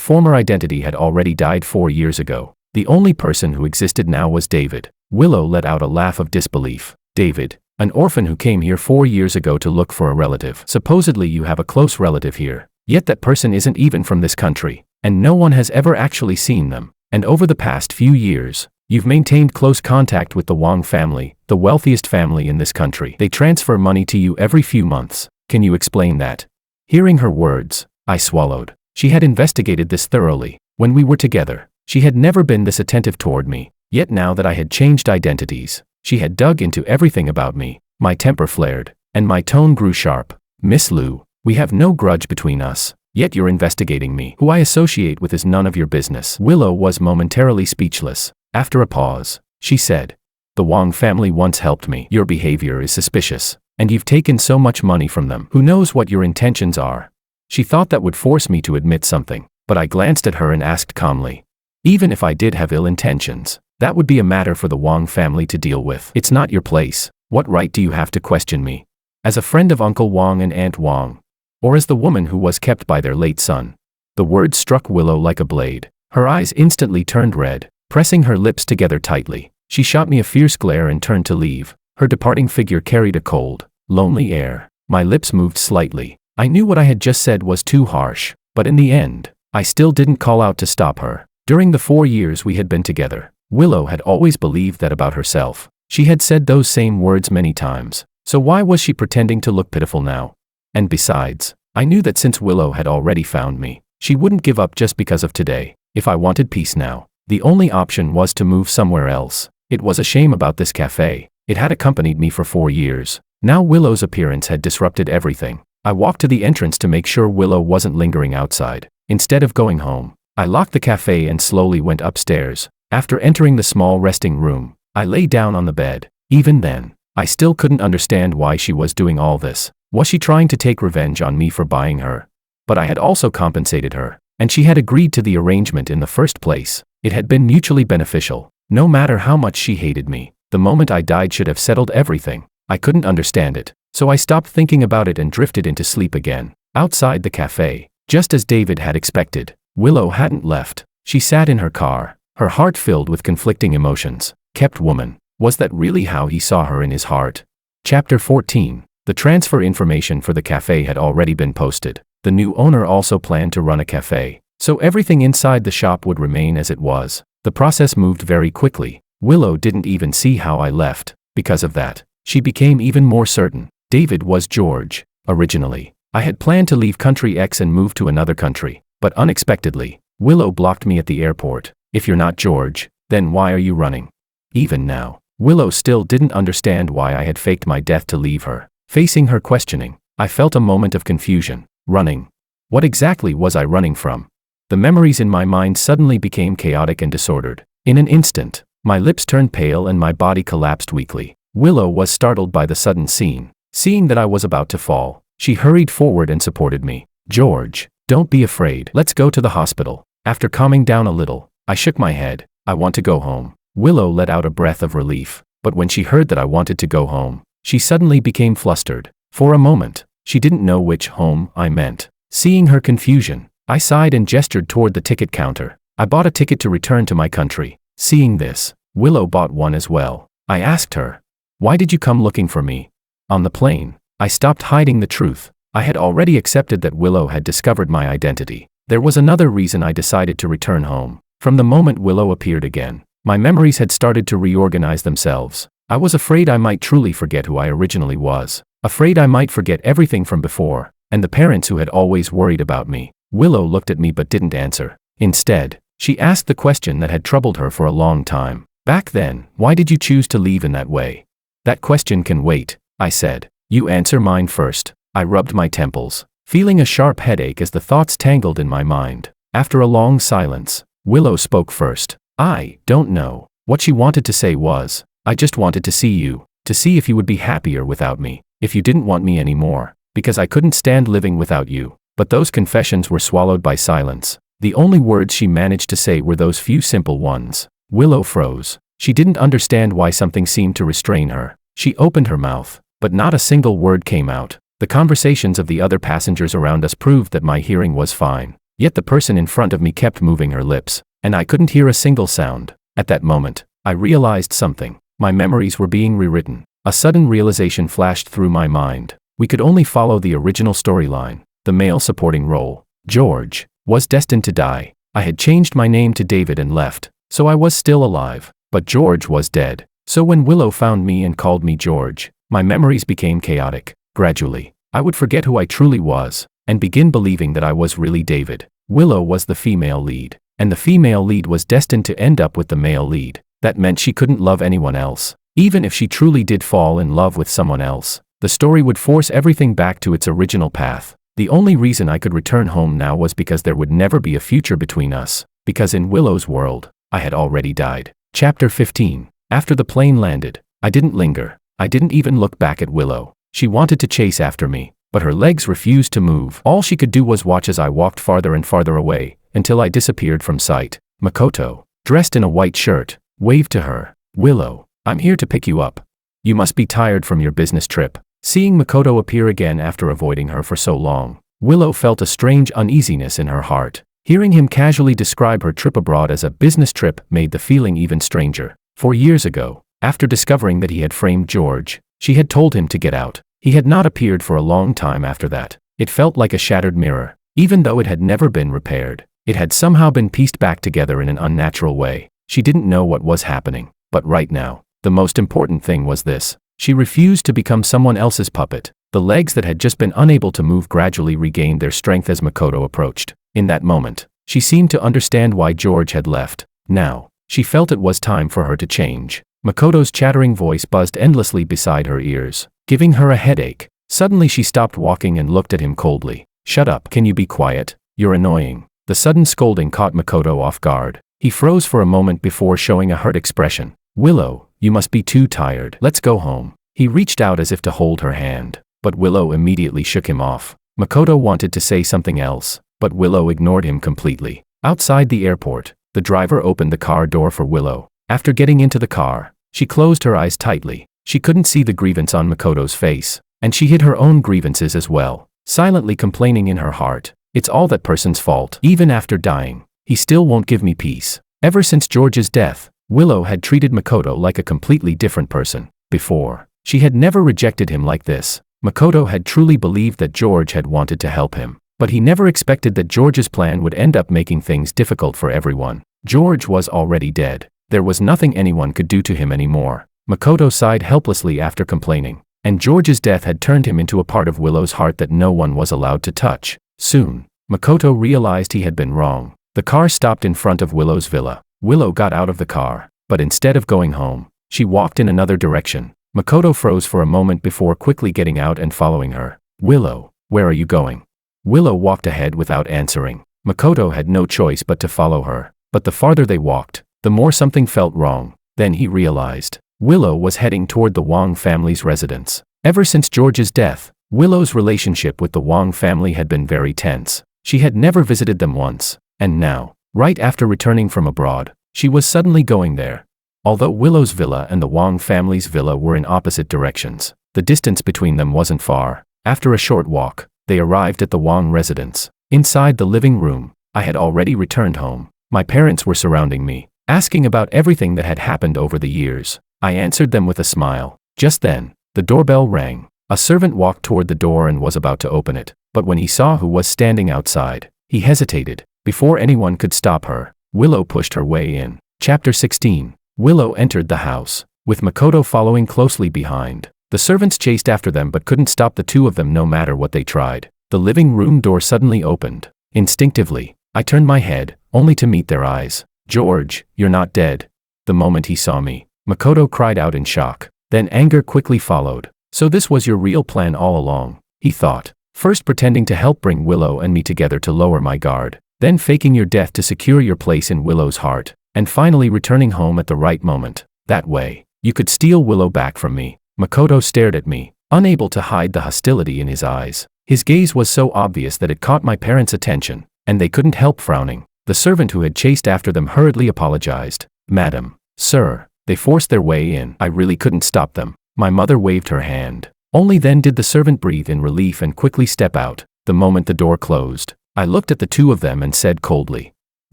former identity had already died 4 years ago. The only person who existed now was David. Willow let out a laugh of disbelief. "David, an orphan who came here 4 years ago to look for a relative. Supposedly you have a close relative here. Yet that person isn't even from this country, and no one has ever actually seen them. And over the past few years, you've maintained close contact with the Wang family, the wealthiest family in this country. They transfer money to you every few months. Can you explain that?" Hearing her words, I swallowed. She had investigated this thoroughly. When we were together, she had never been this attentive toward me. Yet now that I had changed identities, she had dug into everything about me. My temper flared, and my tone grew sharp. "Miss Liu, we have no grudge between us. Yet you're investigating me. Who I associate with is none of your business." Willow was momentarily speechless. After a pause, she said, "The Wang family once helped me. Your behavior is suspicious, and you've taken so much money from them. Who knows what your intentions are?" She thought that would force me to admit something, but I glanced at her and asked calmly, "Even if I did have ill intentions, that would be a matter for the Wang family to deal with. It's not your place. What right do you have to question me? As a friend of Uncle Wang and Aunt Wang, or as the woman who was kept by their late son?" The words struck Willow like a blade. Her eyes instantly turned red. Pressing her lips together tightly, she shot me a fierce glare and turned to leave. Her departing figure carried a cold, lonely air. My lips moved slightly. I knew what I had just said was too harsh, but in the end, I still didn't call out to stop her. During the 4 years we had been together, Willow had always believed that about herself. She had said those same words many times. So why was she pretending to look pitiful now? And besides, I knew that since Willow had already found me, she wouldn't give up just because of today. If I wanted peace now, the only option was to move somewhere else. It was a shame about this cafe. It had accompanied me for 4 years. Now Willow's appearance had disrupted everything. I walked to the entrance to make sure Willow wasn't lingering outside. Instead of going home, I locked the cafe and slowly went upstairs. After entering the small resting room, I lay down on the bed. Even then, I still couldn't understand why she was doing all this. Was she trying to take revenge on me for buying her? But I had also compensated her, and she had agreed to the arrangement in the first place. It had been mutually beneficial. No matter how much she hated me, The moment I died should have settled everything. I couldn't understand it, so I stopped thinking about it and drifted into sleep again. Outside the cafe, just as David had expected, Willow hadn't left. She sat in her car, her heart filled with conflicting emotions. Kept woman. Was that really how he saw her in his heart? Chapter 14. The transfer information for the cafe had already been posted. The new owner also planned to run a cafe, so everything inside the shop would remain as it was. The process moved very quickly. Willow didn't even see how I left. Because of that, she became even more certain. David was George. Originally, I had planned to leave country X and move to another country, but unexpectedly, Willow blocked me at the airport. If you're not George, then why are you running? Even now, Willow still didn't understand why I had faked my death to leave her. Facing her questioning, I felt a moment of confusion. Running. What exactly was I running from? The memories in my mind suddenly became chaotic and disordered. In an instant, my lips turned pale and my body collapsed weakly. Willow was startled by the sudden scene. Seeing that I was about to fall, she hurried forward and supported me. George, don't be afraid. Let's go to the hospital. After calming down a little, I shook my head. I want to go home. Willow let out a breath of relief, but when she heard that I wanted to go home, she suddenly became flustered. For a moment, she didn't know which home I meant. Seeing her confusion, I sighed and gestured toward the ticket counter. I bought a ticket to return to my country. Seeing this, Willow bought one as well. I asked her, "Why did you come looking for me?" On the plane, I stopped hiding the truth. I had already accepted that Willow had discovered my identity. There was another reason I decided to return home. From the moment Willow appeared again, my memories had started to reorganize themselves. I was afraid I might truly forget who I originally was. Afraid I might forget everything from before, and the parents who had always worried about me. Willow looked at me but didn't answer. Instead, she asked the question that had troubled her for a long time. Back then, why did you choose to leave in that way? That question can wait, I said. You answer mine first. I rubbed my temples, feeling a sharp headache as the thoughts tangled in my mind. After a long silence, Willow spoke first. I don't know. What she wanted to say was, I just wanted to see you, to see if you would be happier without me, if you didn't want me anymore, because I couldn't stand living without you. But those confessions were swallowed by silence. The only words she managed to say were those few simple ones. Willow froze. She didn't understand why something seemed to restrain her. She opened her mouth, but not a single word came out. The conversations of the other passengers around us proved that my hearing was fine. Yet the person in front of me kept moving her lips, and I couldn't hear a single sound. At that moment, I realized something. My memories were being rewritten. A sudden realization flashed through my mind. We could only follow the original storyline. The male supporting role, George, was destined to die. I had changed my name to David and left, so I was still alive. But George was dead. So when Willow found me and called me George, my memories became chaotic. Gradually, I would forget who I truly was, and begin believing that I was really David. Willow was the female lead, and the female lead was destined to end up with the male lead. That meant she couldn't love anyone else. Even if she truly did fall in love with someone else, the story would force everything back to its original path. The only reason I could return home now was because there would never be a future between us, because in Willow's world, I had already died. Chapter 15. After the plane landed, I didn't linger. I didn't even look back at Willow. She wanted to chase after me, but her legs refused to move. All she could do was watch as I walked farther and farther away, until I disappeared from sight. Makoto, dressed in a white shirt, waved to her. Willow, I'm here to pick you up. You must be tired from your business trip. Seeing Makoto appear again after avoiding her for so long, Willow felt a strange uneasiness in her heart. Hearing him casually describe her trip abroad as a business trip made the feeling even stranger. 4 years ago, after discovering that he had framed George, she had told him to get out. He had not appeared for a long time after that. It felt like a shattered mirror. Even though it had never been repaired, it had somehow been pieced back together in an unnatural way. She didn't know what was happening. But right now, the most important thing was this. She refused to become someone else's puppet. The legs that had just been unable to move gradually regained their strength as Makoto approached. In that moment, she seemed to understand why George had left. Now, she felt it was time for her to change. Makoto's chattering voice buzzed endlessly beside her ears, giving her a headache. Suddenly she stopped walking and looked at him coldly. Shut up, can you be quiet? You're annoying. The sudden scolding caught Makoto off guard. He froze for a moment before showing a hurt expression. Willow, you must be too tired. Let's go home. He reached out as if to hold her hand, but Willow immediately shook him off. Makoto wanted to say something else, but Willow ignored him completely. Outside the airport, the driver opened the car door for Willow. After getting into the car, She closed her eyes tightly. She couldn't see the grievance on Makoto's face, and she hid her own grievances as well, silently complaining in her heart. It's all that person's fault. Even after dying, he still won't give me peace. Ever since George's death, Willow had treated Makoto like a completely different person. Before, she had never rejected him like this. Makoto had truly believed that George had wanted to help him, but he never expected that George's plan would end up making things difficult for everyone. George was already dead. There was nothing anyone could do to him anymore. Makoto sighed helplessly after complaining, and George's death had turned him into a part of Willow's heart that no one was allowed to touch. Soon, Makoto realized he had been wrong. The car stopped in front of Willow's villa. Willow got out of the car, but instead of going home, she walked in another direction. Makoto froze for a moment before quickly getting out and following her. Willow, where are you going? Willow walked ahead without answering. Makoto had no choice but to follow her, but the farther they walked, the more something felt wrong. Then he realized. Willow was heading toward the Wong family's residence. Ever since George's death, Willow's relationship with the Wong family had been very tense. She had never visited them once, and now, right after returning from abroad, she was suddenly going there. Although Willow's villa and the Wong family's villa were in opposite directions, the distance between them wasn't far. After a short walk, they arrived at the Wong residence. Inside the living room, I had already returned home. My parents were surrounding me, asking about everything that had happened over the years. I answered them with a smile. Just then, the doorbell rang. A servant walked toward the door and was about to open it, but when he saw who was standing outside, he hesitated. Before anyone could stop her, Willow pushed her way in. Chapter 16. Willow entered the house, with Makoto following closely behind. The servants chased after them but couldn't stop the two of them no matter what they tried. The living room door suddenly opened. Instinctively, I turned my head, only to meet their eyes. George, you're not dead. The moment he saw me, Makoto cried out in shock. Then anger quickly followed. So this was your real plan all along, he thought. First pretending to help bring Willow and me together to lower my guard, then faking your death to secure your place in Willow's heart, and finally returning home at the right moment. That way, you could steal Willow back from me. Makoto stared at me, unable to hide the hostility in his eyes. His gaze was so obvious that it caught my parents' attention, and they couldn't help frowning. The servant who had chased after them hurriedly apologized. Madam, sir, they forced their way in. I really couldn't stop them. My mother waved her hand. Only then did the servant breathe in relief and quickly step out. The moment the door closed, I looked at the two of them and said coldly,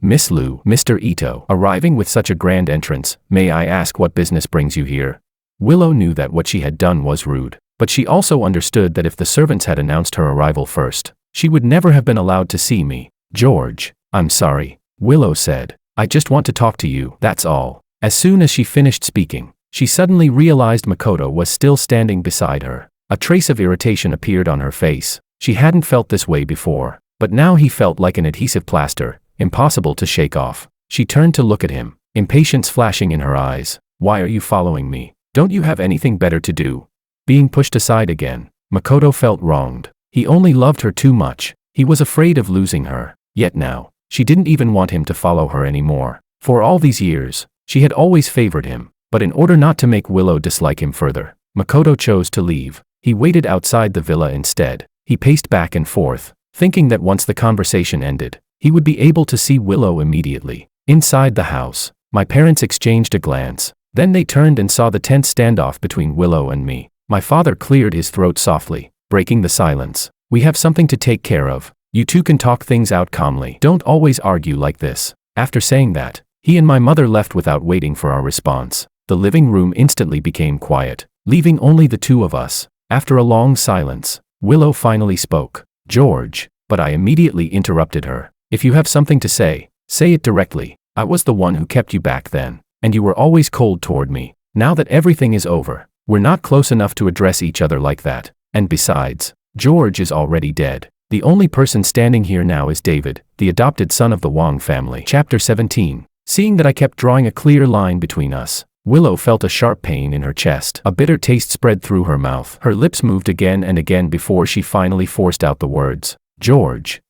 Miss Liu, Mr. Ito, arriving with such a grand entrance, may I ask what business brings you here? Willow knew that what she had done was rude, but she also understood that if the servants had announced her arrival first, she would never have been allowed to see me. George, I'm sorry, Willow said. I just want to talk to you, that's all. As soon as she finished speaking, she suddenly realized Makoto was still standing beside her. A trace of irritation appeared on her face. She hadn't felt this way before, but now he felt like an adhesive plaster, impossible to shake off. She turned to look at him, impatience flashing in her eyes. Why are you following me? Don't you have anything better to do? Being pushed aside again, Makoto felt wronged. He only loved her too much. He was afraid of losing her. Yet now, she didn't even want him to follow her anymore. For all these years, she had always favored him, but in order not to make Willow dislike him further, Makoto chose to leave. He waited outside the villa instead. He paced back and forth, thinking that once the conversation ended, he would be able to see Willow immediately. Inside the house, my parents exchanged a glance. Then they turned and saw the tense standoff between Willow and me. My father cleared his throat softly, breaking the silence. We have something to take care of. You two can talk things out calmly. Don't always argue like this. After saying that, he and my mother left without waiting for our response. The living room instantly became quiet, leaving only the two of us. After a long silence, Willow finally spoke. George, but I immediately interrupted her. If you have something to say it directly. I was the one who kept you back then, and you were always cold toward me. Now that everything is over, we're not close enough to address each other like that. And besides, George is already dead. The only person standing here now is David, the adopted son of the Wong family. Chapter 17. Seeing that I kept drawing a clear line between us, Willow felt a sharp pain in her chest. A bitter taste spread through her mouth. Her lips moved again and again before she finally forced out the words, George.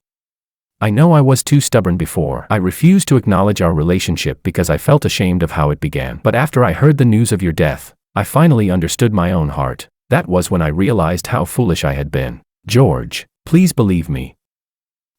I know I was too stubborn before. I refused to acknowledge our relationship because I felt ashamed of how it began. But after I heard the news of your death, I finally understood my own heart. That was when I realized how foolish I had been. George, please believe me.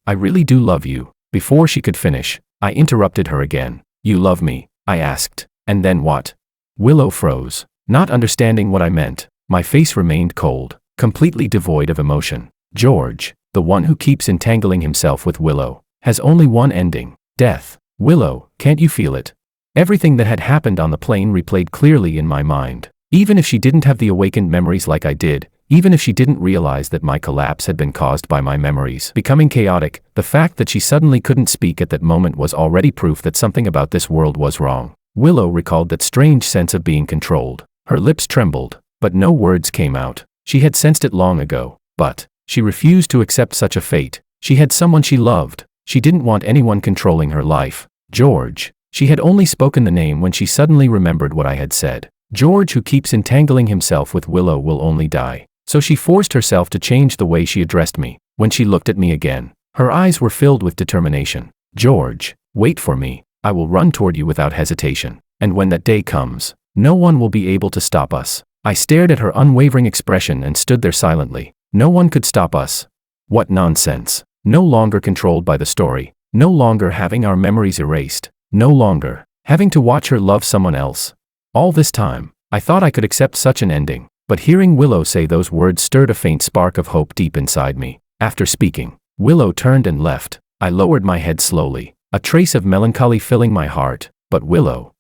I really do love you. Before she could finish, I interrupted her again. You love me? I asked. And then what? Willow froze, not understanding what I meant. My face remained cold, completely devoid of emotion. George, the one who keeps entangling himself with Willow, has only one ending: death. Willow, can't you feel it? Everything that had happened on the plane replayed clearly in my mind. Even if she didn't have the awakened memories like I did, even if she didn't realize that my collapse had been caused by my memories becoming chaotic, the fact that she suddenly couldn't speak at that moment was already proof that something about this world was wrong. Willow recalled that strange sense of being controlled. Her lips trembled, but no words came out. She had sensed it long ago, but she refused to accept such a fate. She had someone she loved. She didn't want anyone controlling her life. George. She had only spoken the name when she suddenly remembered what I had said. George, who keeps entangling himself with Willow, will only die. So she forced herself to change the way she addressed me. When she looked at me again, her eyes were filled with determination. George, wait for me. I will run toward you without hesitation. And when that day comes, no one will be able to stop us. I stared at her unwavering expression and stood there silently. No one could stop us. What nonsense. No longer controlled by the story. No longer having our memories erased. No longer having to watch her love someone else. All this time, I thought I could accept such an ending, but hearing Willow say those words stirred a faint spark of hope deep inside me. After speaking, Willow turned and left. I lowered my head slowly, a trace of melancholy filling my heart. But Willow,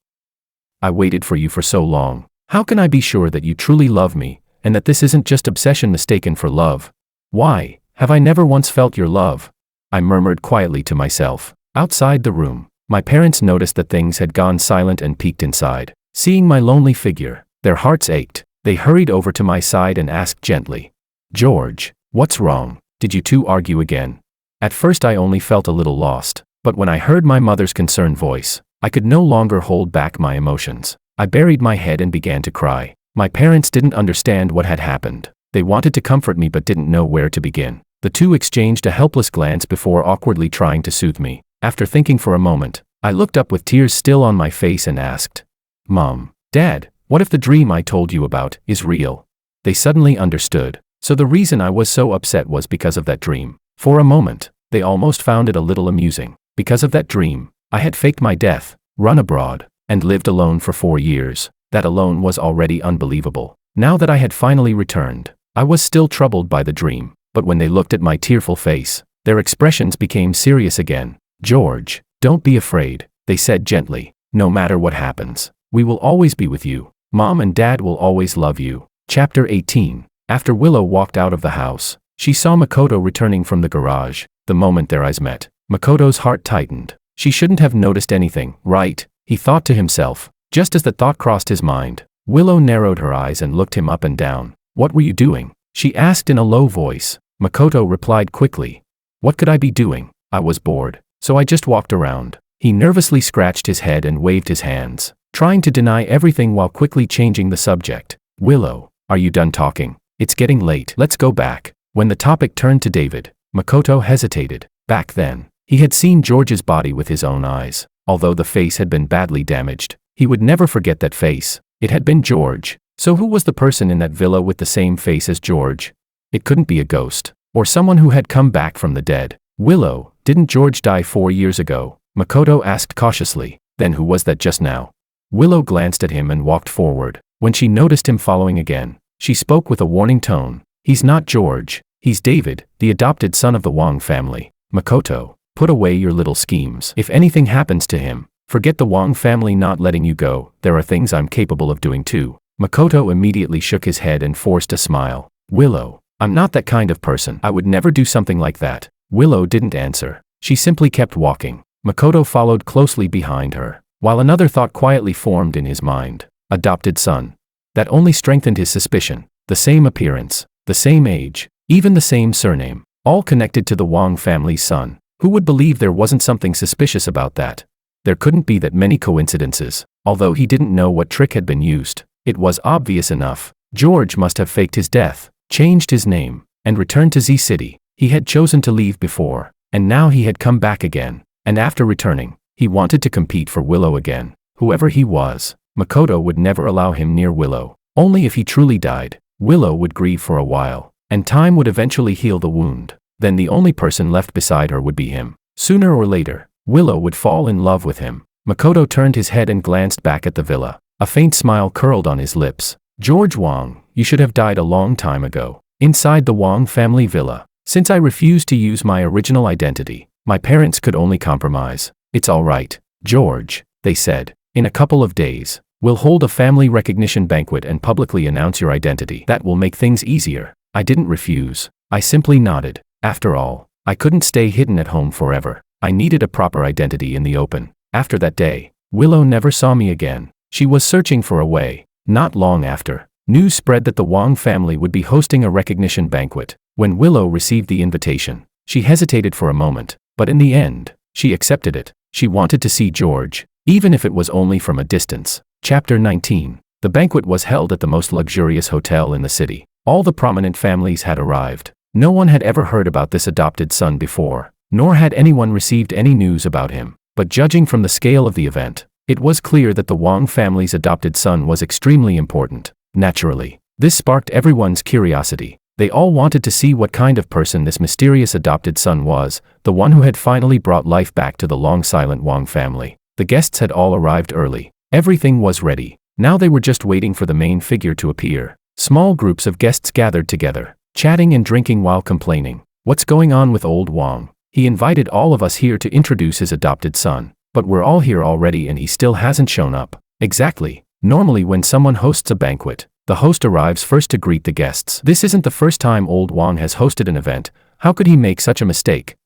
I waited for you for so long. How can I be sure that you truly love me, and that this isn't just obsession mistaken for love? Why have I never once felt your love? I murmured quietly to myself. Outside the room, my parents noticed that things had gone silent and peeked inside. Seeing my lonely figure, their hearts ached. They hurried over to my side and asked gently, "George, what's wrong? Did you two argue again?" At first I only felt a little lost, but when I heard my mother's concerned voice, I could no longer hold back my emotions. I buried my head and began to cry. My parents didn't understand what had happened. They wanted to comfort me but didn't know where to begin. The two exchanged a helpless glance before awkwardly trying to soothe me. After thinking for a moment, I looked up with tears still on my face and asked, "Mom, Dad, what if the dream I told you about is real?" They suddenly understood. So the reason I was so upset was because of that dream. For a moment, they almost found it a little amusing. Because of that dream, I had faked my death, run abroad, and lived alone for 4 years. That alone was already unbelievable. Now that I had finally returned, I was still troubled by the dream. But when they looked at my tearful face, their expressions became serious again. "George, don't be afraid," they said gently. "No matter what happens, we will always be with you. Mom and Dad will always love you." Chapter 18. After Willow walked out of the house, she saw Makoto returning from the garage. The moment their eyes met, Makoto's heart tightened. She shouldn't have noticed anything, right? He thought to himself. Just as the thought crossed his mind, Willow narrowed her eyes and looked him up and down. "What were you doing?" she asked in a low voice. Makoto replied quickly. "What could I be doing? I was bored, so I just walked around." He nervously scratched his head and waved his hands, trying to deny everything while quickly changing the subject. "Willow, are you done talking? It's getting late. Let's go back." When the topic turned to David, Makoto hesitated. Back then, he had seen George's body with his own eyes. Although the face had been badly damaged, he would never forget that face. It had been George. So who was the person in that villa with the same face as George? It couldn't be a ghost, or someone who had come back from the dead. "Willow, didn't George die 4 years ago?" Makoto asked cautiously. "Then who was that just now?" Willow glanced at him and walked forward. When she noticed him following again, she spoke with a warning tone. "He's not George. He's David, the adopted son of the Wang family. Makoto, put away your little schemes. If anything happens to him, forget the Wang family not letting you go. There are things I'm capable of doing too." Makoto immediately shook his head and forced a smile. "Willow, I'm not that kind of person. I would never do something like that." Willow didn't answer. She simply kept walking. Makoto followed closely behind her, while another thought quietly formed in his mind. Adopted son. That only strengthened his suspicion. The same appearance, the same age, even the same surname, all connected to the Wang family's son. Who would believe there wasn't something suspicious about that? There couldn't be that many coincidences. Although he didn't know what trick had been used, it was obvious enough. George must have faked his death, changed his name, and returned to Z City. He had chosen to leave before, and now he had come back again. And after returning, he wanted to compete for Willow again. Whoever he was, Makoto would never allow him near Willow. Only if he truly died, Willow would grieve for a while, and time would eventually heal the wound. Then the only person left beside her would be him. Sooner or later, Willow would fall in love with him. Makoto turned his head and glanced back at the villa. A faint smile curled on his lips. George Wang, you should have died a long time ago. Inside the Wang family villa. Since I refused to use my original identity, my parents could only compromise. It's all right, George, they said. In a couple of days, we'll hold a family recognition banquet and publicly announce your identity. That will make things easier. I didn't refuse. I simply nodded. After all, I couldn't stay hidden at home forever. I needed a proper identity in the open. After that day, Willow never saw me again. She was searching for a way. Not long after, news spread that the Wang family would be hosting a recognition banquet. When Willow received the invitation, she hesitated for a moment, but in the end, she accepted it. She wanted to see George, even if it was only from a distance. Chapter 19. The banquet was held at the most luxurious hotel in the city. All the prominent families had arrived. No one had ever heard about this adopted son before, nor had anyone received any news about him. But judging from the scale of the event, it was clear that the Wang family's adopted son was extremely important. Naturally, this sparked everyone's curiosity. They all wanted to see what kind of person this mysterious adopted son was, the one who had finally brought life back to the long-silent Wang family. The guests had all arrived early. Everything was ready. Now they were just waiting for the main figure to appear. Small groups of guests gathered together, chatting and drinking while complaining. What's going on with old Wang? He invited all of us here to introduce his adopted son, but we're all here already and he still hasn't shown up. Exactly. Normally when someone hosts a banquet, the host arrives first to greet the guests. This isn't the first time old Wang has hosted an event. How could he make such a mistake?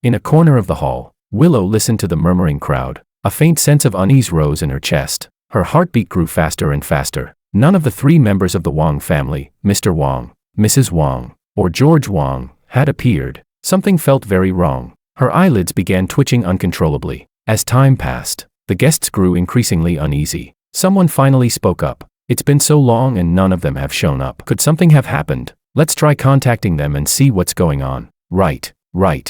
In a corner of the hall, Willow listened to the murmuring crowd. A faint sense of unease rose in her chest. Her heartbeat grew faster and faster. None of the three members of the Wang family, Mr. Wang, Mrs. Wang, or George Wang, had appeared. Something felt very wrong. Her eyelids began twitching uncontrollably. As time passed, the guests grew increasingly uneasy. Someone finally spoke up. It's been so long and none of them have shown up. Could something have happened? Let's try contacting them and see what's going on. Right.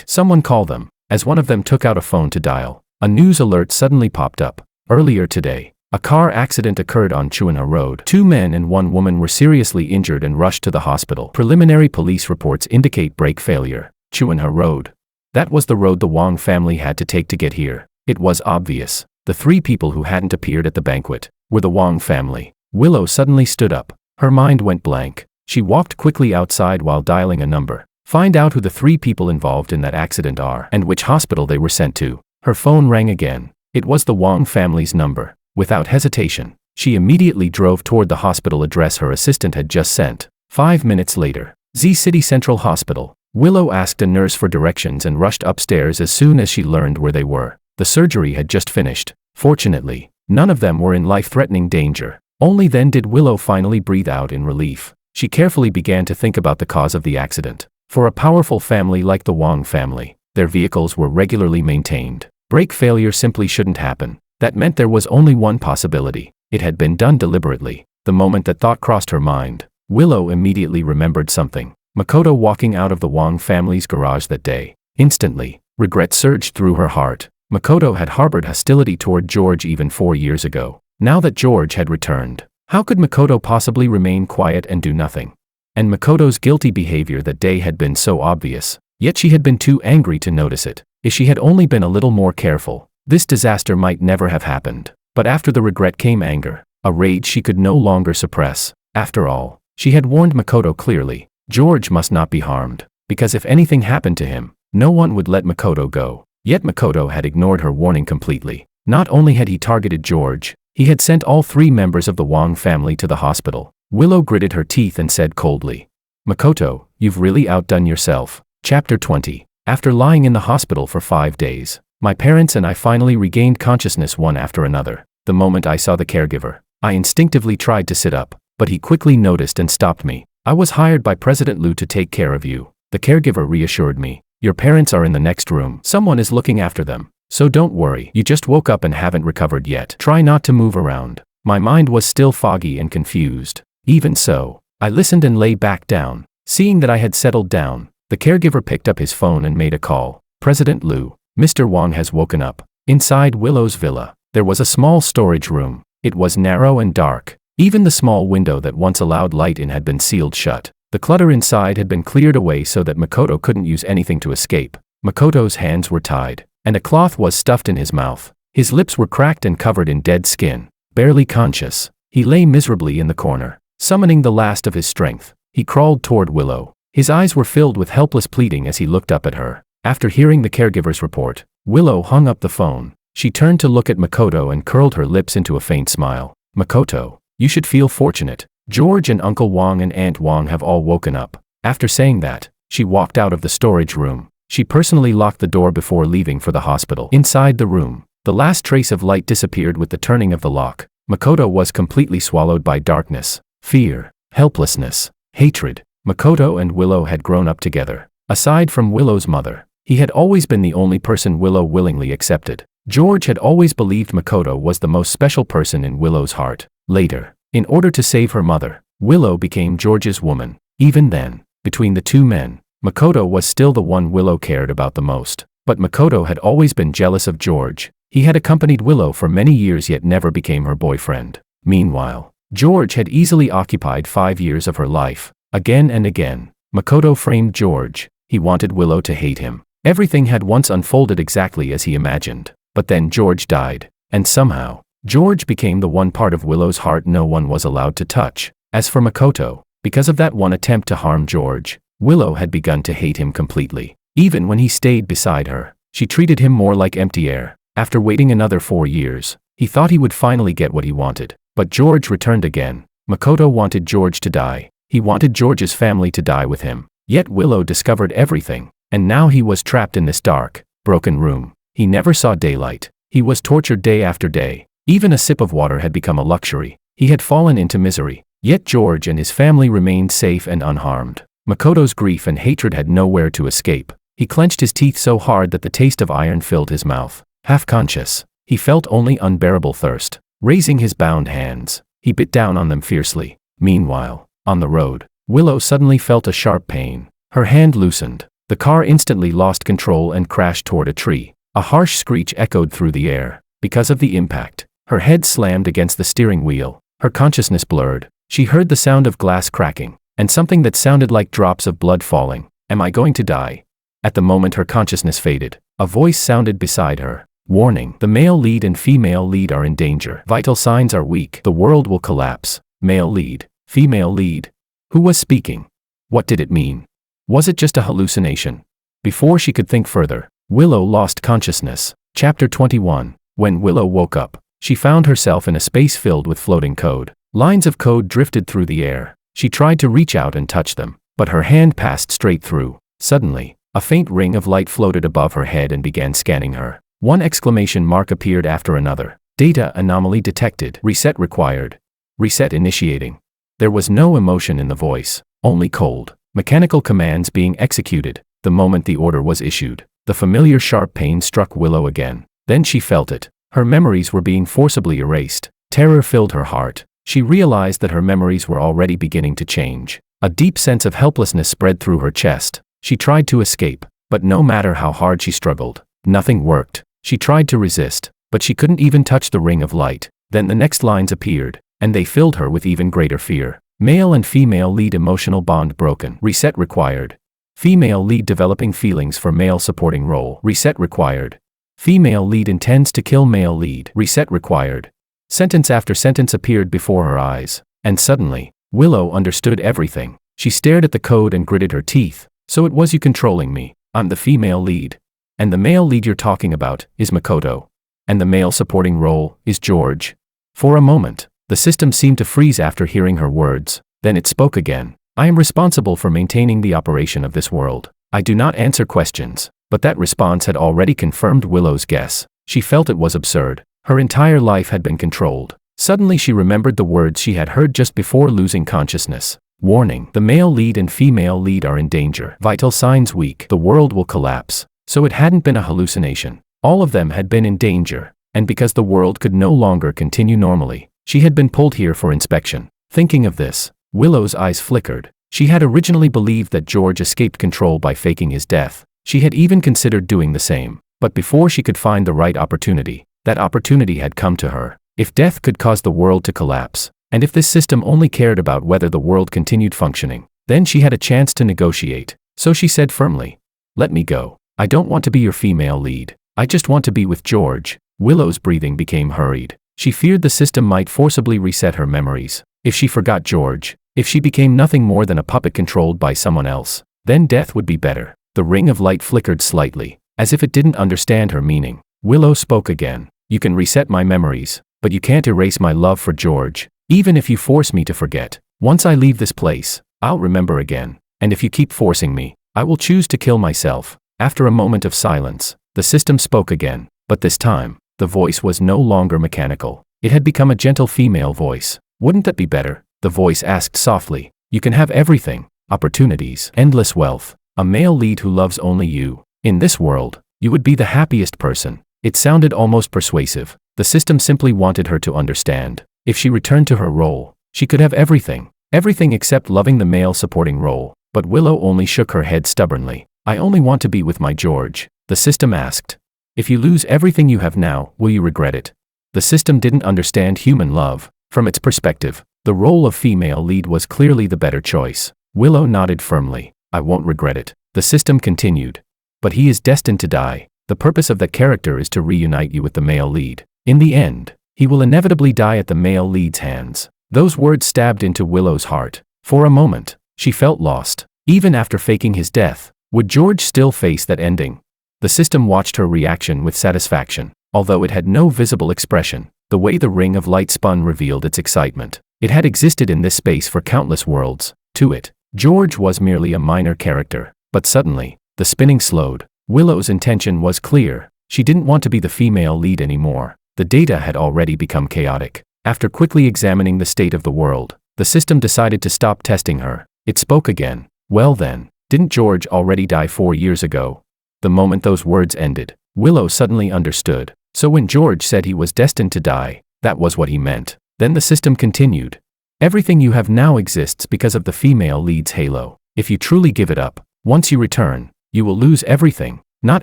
Someone call them. As one of them took out a phone to dial, a news alert suddenly popped up. Earlier today, a car accident occurred on Chuanha Road. 2 men and 1 woman were seriously injured and rushed to the hospital. Preliminary police reports indicate brake failure. Chuanha Road. That was the road the Wang family had to take to get here. It was obvious. The 3 people who hadn't appeared at the banquet were the Wang family. Willow suddenly stood up. Her mind went blank. She walked quickly outside while dialing a number. Find out who the 3 people involved in that accident are and which hospital they were sent to. Her phone rang again. It was the Wang family's number. Without hesitation, she immediately drove toward the hospital address her assistant had just sent. 5 minutes later, Z City Central Hospital. Willow asked a nurse for directions and rushed upstairs as soon as she learned where they were. The surgery had just finished. Fortunately, none of them were in life-threatening danger. Only then did Willow finally breathe out in relief. She carefully began to think about the cause of the accident. For a powerful family like the Wang family, their vehicles were regularly maintained. Brake failure simply shouldn't happen. That meant there was only one possibility. It had been done deliberately. The moment that thought crossed her mind, Willow immediately remembered something. Makoto walking out of the Wang family's garage that day. Instantly, regret surged through her heart. Makoto had harbored hostility toward George even 4 years ago. Now that George had returned, how could Makoto possibly remain quiet and do nothing? And Makoto's guilty behavior that day had been so obvious, yet she had been too angry to notice it. If she had only been a little more careful, this disaster might never have happened. But after the regret came anger, a rage she could no longer suppress. After all, she had warned Makoto clearly. George must not be harmed, because if anything happened to him, no one would let Makoto go. Yet Makoto had ignored her warning completely. Not only had he targeted George, he had sent all 3 members of the Wang family to the hospital. Willow gritted her teeth and said coldly, "Makoto, you've really outdone yourself." Chapter 20. After lying in the hospital for 5 days, my parents and I finally regained consciousness one after another. The moment I saw the caregiver, I instinctively tried to sit up, but he quickly noticed and stopped me. "I was hired by President Liu to take care of you," the caregiver reassured me. "Your parents are in the next room. Someone is looking after them. So don't worry, you just woke up and haven't recovered yet. Try not to move around." My mind was still foggy and confused. Even so, I listened and lay back down. Seeing that I had settled down, the caregiver picked up his phone and made a call. "President Liu, Mr. Wang has woken up." Inside Willow's villa, there was a small storage room. It was narrow and dark. Even the small window that once allowed light in had been sealed shut. The clutter inside had been cleared away so that Makoto couldn't use anything to escape. Makoto's hands were tied, and a cloth was stuffed in his mouth. His lips were cracked and covered in dead skin. Barely conscious, he lay miserably in the corner. Summoning the last of his strength, he crawled toward Willow. His eyes were filled with helpless pleading as he looked up at her. After hearing the caregiver's report, Willow hung up the phone. She turned to look at Makoto and curled her lips into a faint smile. Makoto, you should feel fortunate. George and Uncle Wang and Aunt Wang have all woken up. After saying that, she walked out of the storage room. She personally locked the door before leaving for the hospital. Inside the room, the last trace of light disappeared with the turning of the lock. Makoto was completely swallowed by darkness, fear, helplessness, hatred. Makoto and Willow had grown up together. Aside from Willow's mother, he had always been the only person Willow willingly accepted. George had always believed Makoto was the most special person in Willow's heart. Later, in order to save her mother, Willow became George's woman. Even then, between the two men, Makoto was still the one Willow cared about the most. But Makoto had always been jealous of George. He had accompanied Willow for many years yet never became her boyfriend. Meanwhile, George had easily occupied 5 years of her life. Again and again, Makoto framed George. He wanted Willow to hate him. Everything had once unfolded exactly as he imagined. But then George died. And somehow, George became the one part of Willow's heart no one was allowed to touch. As for Makoto, because of that one attempt to harm George, Willow had begun to hate him completely. Even when he stayed beside her, she treated him more like empty air. After waiting another 4 years, he thought he would finally get what he wanted. But George returned again. Makoto wanted George to die. He wanted George's family to die with him. Yet Willow discovered everything, and now he was trapped in this dark, broken room. He never saw daylight. He was tortured day after day. Even a sip of water had become a luxury. He had fallen into misery. Yet George and his family remained safe and unharmed. Makoto's grief and hatred had nowhere to escape. He clenched his teeth so hard that the taste of iron filled his mouth. Half conscious, he felt only unbearable thirst. Raising his bound hands, he bit down on them fiercely. Meanwhile, on the road, Willow suddenly felt a sharp pain. Her hand loosened. The car instantly lost control and crashed toward a tree. A harsh screech echoed through the air. Because of the impact, her head slammed against the steering wheel. Her consciousness blurred. She heard the sound of glass cracking, and something that sounded like drops of blood falling. Am I going to die? At the moment her consciousness faded, a voice sounded beside her. Warning, the male lead and female lead are in danger. Vital signs are weak. The world will collapse. Male lead, female lead. Who was speaking? What did it mean? Was it just a hallucination? Before she could think further, Willow lost consciousness. Chapter 21. When Willow woke up, she found herself in a space filled with floating code. Lines of code drifted through the air. She tried to reach out and touch them, but her hand passed straight through. Suddenly, a faint ring of light floated above her head and began scanning her. One exclamation mark appeared after another. Data anomaly detected. Reset required. Reset initiating. There was no emotion in the voice, only cold, mechanical commands being executed. The moment the order was issued, the familiar sharp pain struck Willow again. Then she felt it. Her memories were being forcibly erased. Terror filled her heart. She realized that her memories were already beginning to change. A deep sense of helplessness spread through her chest. She tried to escape, but no matter how hard she struggled, nothing worked. She tried to resist, but she couldn't even touch the ring of light. Then the next lines appeared, and they filled her with even greater fear. Male and female lead emotional bond broken. Reset required. Female lead developing feelings for male supporting role. Reset required. Female lead intends to kill male lead. Reset required. Sentence after sentence appeared before her eyes, and suddenly, Willow understood everything. She stared at the code and gritted her teeth. So it was you controlling me. I'm the female lead. And the male lead you're talking about is Makoto. And the male supporting role is George. For a moment, the system seemed to freeze after hearing her words. Then it spoke again. I am responsible for maintaining the operation of this world. I do not answer questions. But that response had already confirmed Willow's guess. She felt it was absurd. Her entire life had been controlled. Suddenly she remembered the words she had heard just before losing consciousness. Warning, the male lead and female lead are in danger. Vital signs weak. The world will collapse. So it hadn't been a hallucination. All of them had been in danger. And because the world could no longer continue normally, she had been pulled here for inspection. Thinking of this, Willow's eyes flickered. She had originally believed that George escaped control by faking his death. She had even considered doing the same. But before she could find the right opportunity, that opportunity had come to her. If death could cause the world to collapse, and if this system only cared about whether the world continued functioning, then she had a chance to negotiate. So she said firmly, "Let me go. I don't want to be your female lead. I just want to be with George." Willow's breathing became hurried. She feared the system might forcibly reset her memories. If she forgot George, if she became nothing more than a puppet controlled by someone else, then death would be better. The ring of light flickered slightly, as if it didn't understand her meaning. Willow spoke again. You can reset my memories, but you can't erase my love for George. Even if you force me to forget, once I leave this place, I'll remember again. And if you keep forcing me, I will choose to kill myself. After a moment of silence, the system spoke again, but this time, the voice was no longer mechanical. It had become a gentle female voice. Wouldn't that be better? The voice asked softly. You can have everything, opportunities, endless wealth, a male lead who loves only you. In this world, you would be the happiest person. It sounded almost persuasive. The system simply wanted her to understand. If she returned to her role, she could have everything. Everything except loving the male supporting role. But Willow only shook her head stubbornly. I only want to be with my George. The system asked. If you lose everything you have now, will you regret it? The system didn't understand human love. From its perspective, the role of female lead was clearly the better choice. Willow nodded firmly. I won't regret it. The system continued. But he is destined to die. The purpose of that character is to reunite you with the male lead. In the end, he will inevitably die at the male lead's hands. Those words stabbed into Willow's heart. For a moment, she felt lost. Even after faking his death, would George still face that ending? The system watched her reaction with satisfaction. Although it had no visible expression, the way the ring of light spun revealed its excitement. It had existed in this space for countless worlds. To it, George was merely a minor character. But suddenly, the spinning slowed. Willow's intention was clear. She didn't want to be the female lead anymore. The data had already become chaotic. After quickly examining the state of the world, the system decided to stop testing her. It spoke again. Well then, didn't George already die 4 years ago? The moment those words ended, Willow suddenly understood. So when George said he was destined to die, that was what he meant. Then the system continued. Everything you have now exists because of the female lead's halo. If you truly give it up, once you return, you will lose everything. Not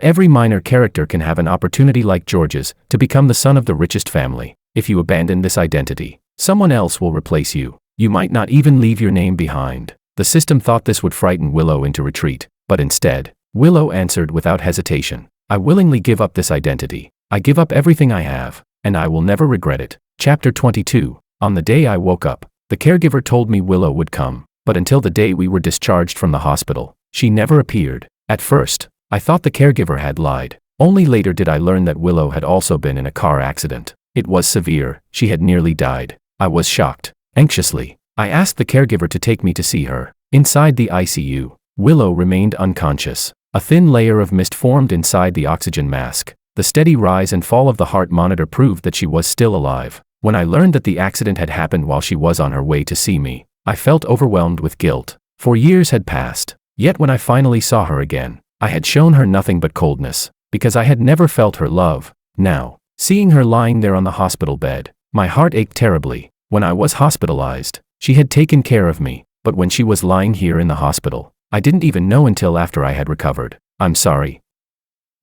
every minor character can have an opportunity like George's to become the son of the richest family. If you abandon this identity, someone else will replace you. You might not even leave your name behind. The system thought this would frighten Willow into retreat, but instead, Willow answered without hesitation. I willingly give up this identity. I give up everything I have, and I will never regret it. Chapter 22. On the day I woke up, the caregiver told me Willow would come, but until the day we were discharged from the hospital, she never appeared. At first, I thought the caregiver had lied. Only later did I learn that Willow had also been in a car accident. It was severe. She had nearly died. I was shocked. Anxiously, I asked the caregiver to take me to see her. Inside the ICU, Willow remained unconscious. A thin layer of mist formed inside the oxygen mask. The steady rise and fall of the heart monitor proved that she was still alive. When I learned that the accident had happened while she was on her way to see me, I felt overwhelmed with guilt. 4 years had passed. Yet when I finally saw her again, I had shown her nothing but coldness, because I had never felt her love. Now, seeing her lying there on the hospital bed, my heart ached terribly. When I was hospitalized, she had taken care of me, but when she was lying here in the hospital, I didn't even know until after I had recovered. I'm sorry,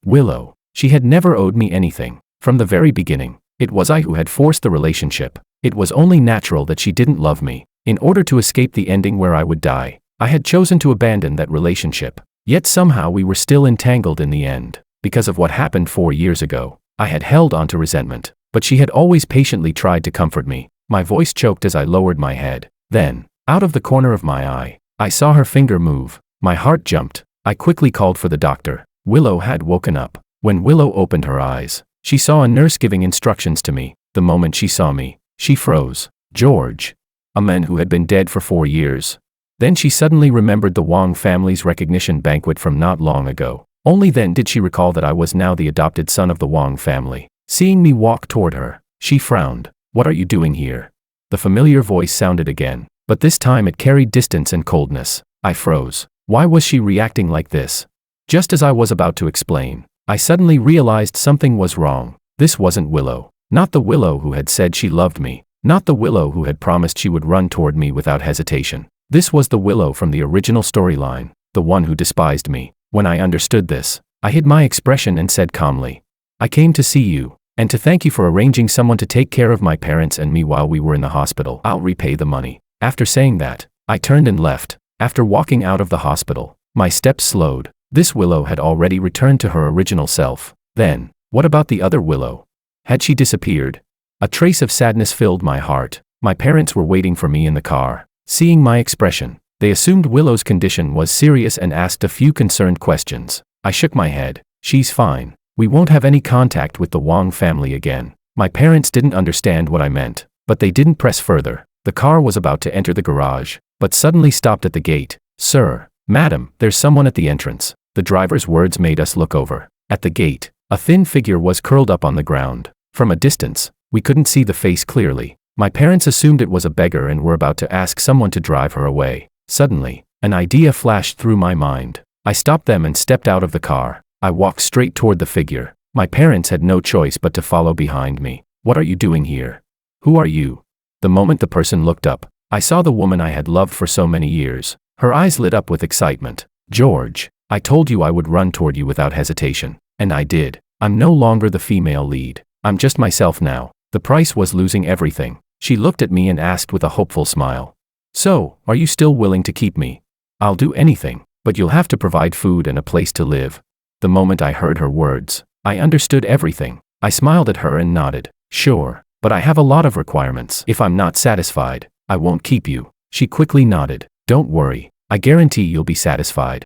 Willow. She had never owed me anything. From the very beginning, it was I who had forced the relationship. It was only natural that she didn't love me. In order to escape the ending where I would die, I had chosen to abandon that relationship. Yet somehow we were still entangled in the end. Because of what happened 4 years ago, I had held on to resentment, but she had always patiently tried to comfort me. My voice choked as I lowered my head. Then, out of the corner of my eye, I saw her finger move. My heart jumped. I quickly called for the doctor. Willow had woken up. When Willow opened her eyes, she saw a nurse giving instructions to me. The moment she saw me, she froze. George, a man who had been dead for 4 years. Then she suddenly remembered the Wong family's recognition banquet from not long ago. Only then did she recall that I was now the adopted son of the Wong family. Seeing me walk toward her, she frowned. What are you doing here? The familiar voice sounded again, but this time it carried distance and coldness. I froze. Why was she reacting like this? Just as I was about to explain, I suddenly realized something was wrong. This wasn't Willow. Not the Willow who had said she loved me. Not the Willow who had promised she would run toward me without hesitation. This was the Willow from the original storyline, the one who despised me. When I understood this, I hid my expression and said calmly, I came to see you, and to thank you for arranging someone to take care of my parents and me while we were in the hospital. I'll repay the money. After saying that, I turned and left. After walking out of the hospital, my steps slowed. This Willow had already returned to her original self. Then, what about the other Willow? Had she disappeared? A trace of sadness filled my heart. My parents were waiting for me in the car. Seeing my expression, they assumed Willow's condition was serious and asked a few concerned questions. I shook my head. She's fine. We won't have any contact with the Wong family again. My parents didn't understand what I meant, but they didn't press further. The car was about to enter the garage, but suddenly stopped at the gate. Sir, madam, there's someone at the entrance. The driver's words made us look over. At the gate, a thin figure was curled up on the ground. From a distance, we couldn't see the face clearly. My parents assumed it was a beggar and were about to ask someone to drive her away. Suddenly, an idea flashed through my mind. I stopped them and stepped out of the car. I walked straight toward the figure. My parents had no choice but to follow behind me. What are you doing here? Who are you? The moment the person looked up, I saw the woman I had loved for so many years. Her eyes lit up with excitement. George, I told you I would run toward you without hesitation. And I did. I'm no longer the female lead. I'm just myself now. The price was losing everything. She looked at me and asked with a hopeful smile. So, are you still willing to keep me? I'll do anything, but you'll have to provide food and a place to live. The moment I heard her words, I understood everything. I smiled at her and nodded. Sure, but I have a lot of requirements. If I'm not satisfied, I won't keep you. She quickly nodded. Don't worry, I guarantee you'll be satisfied.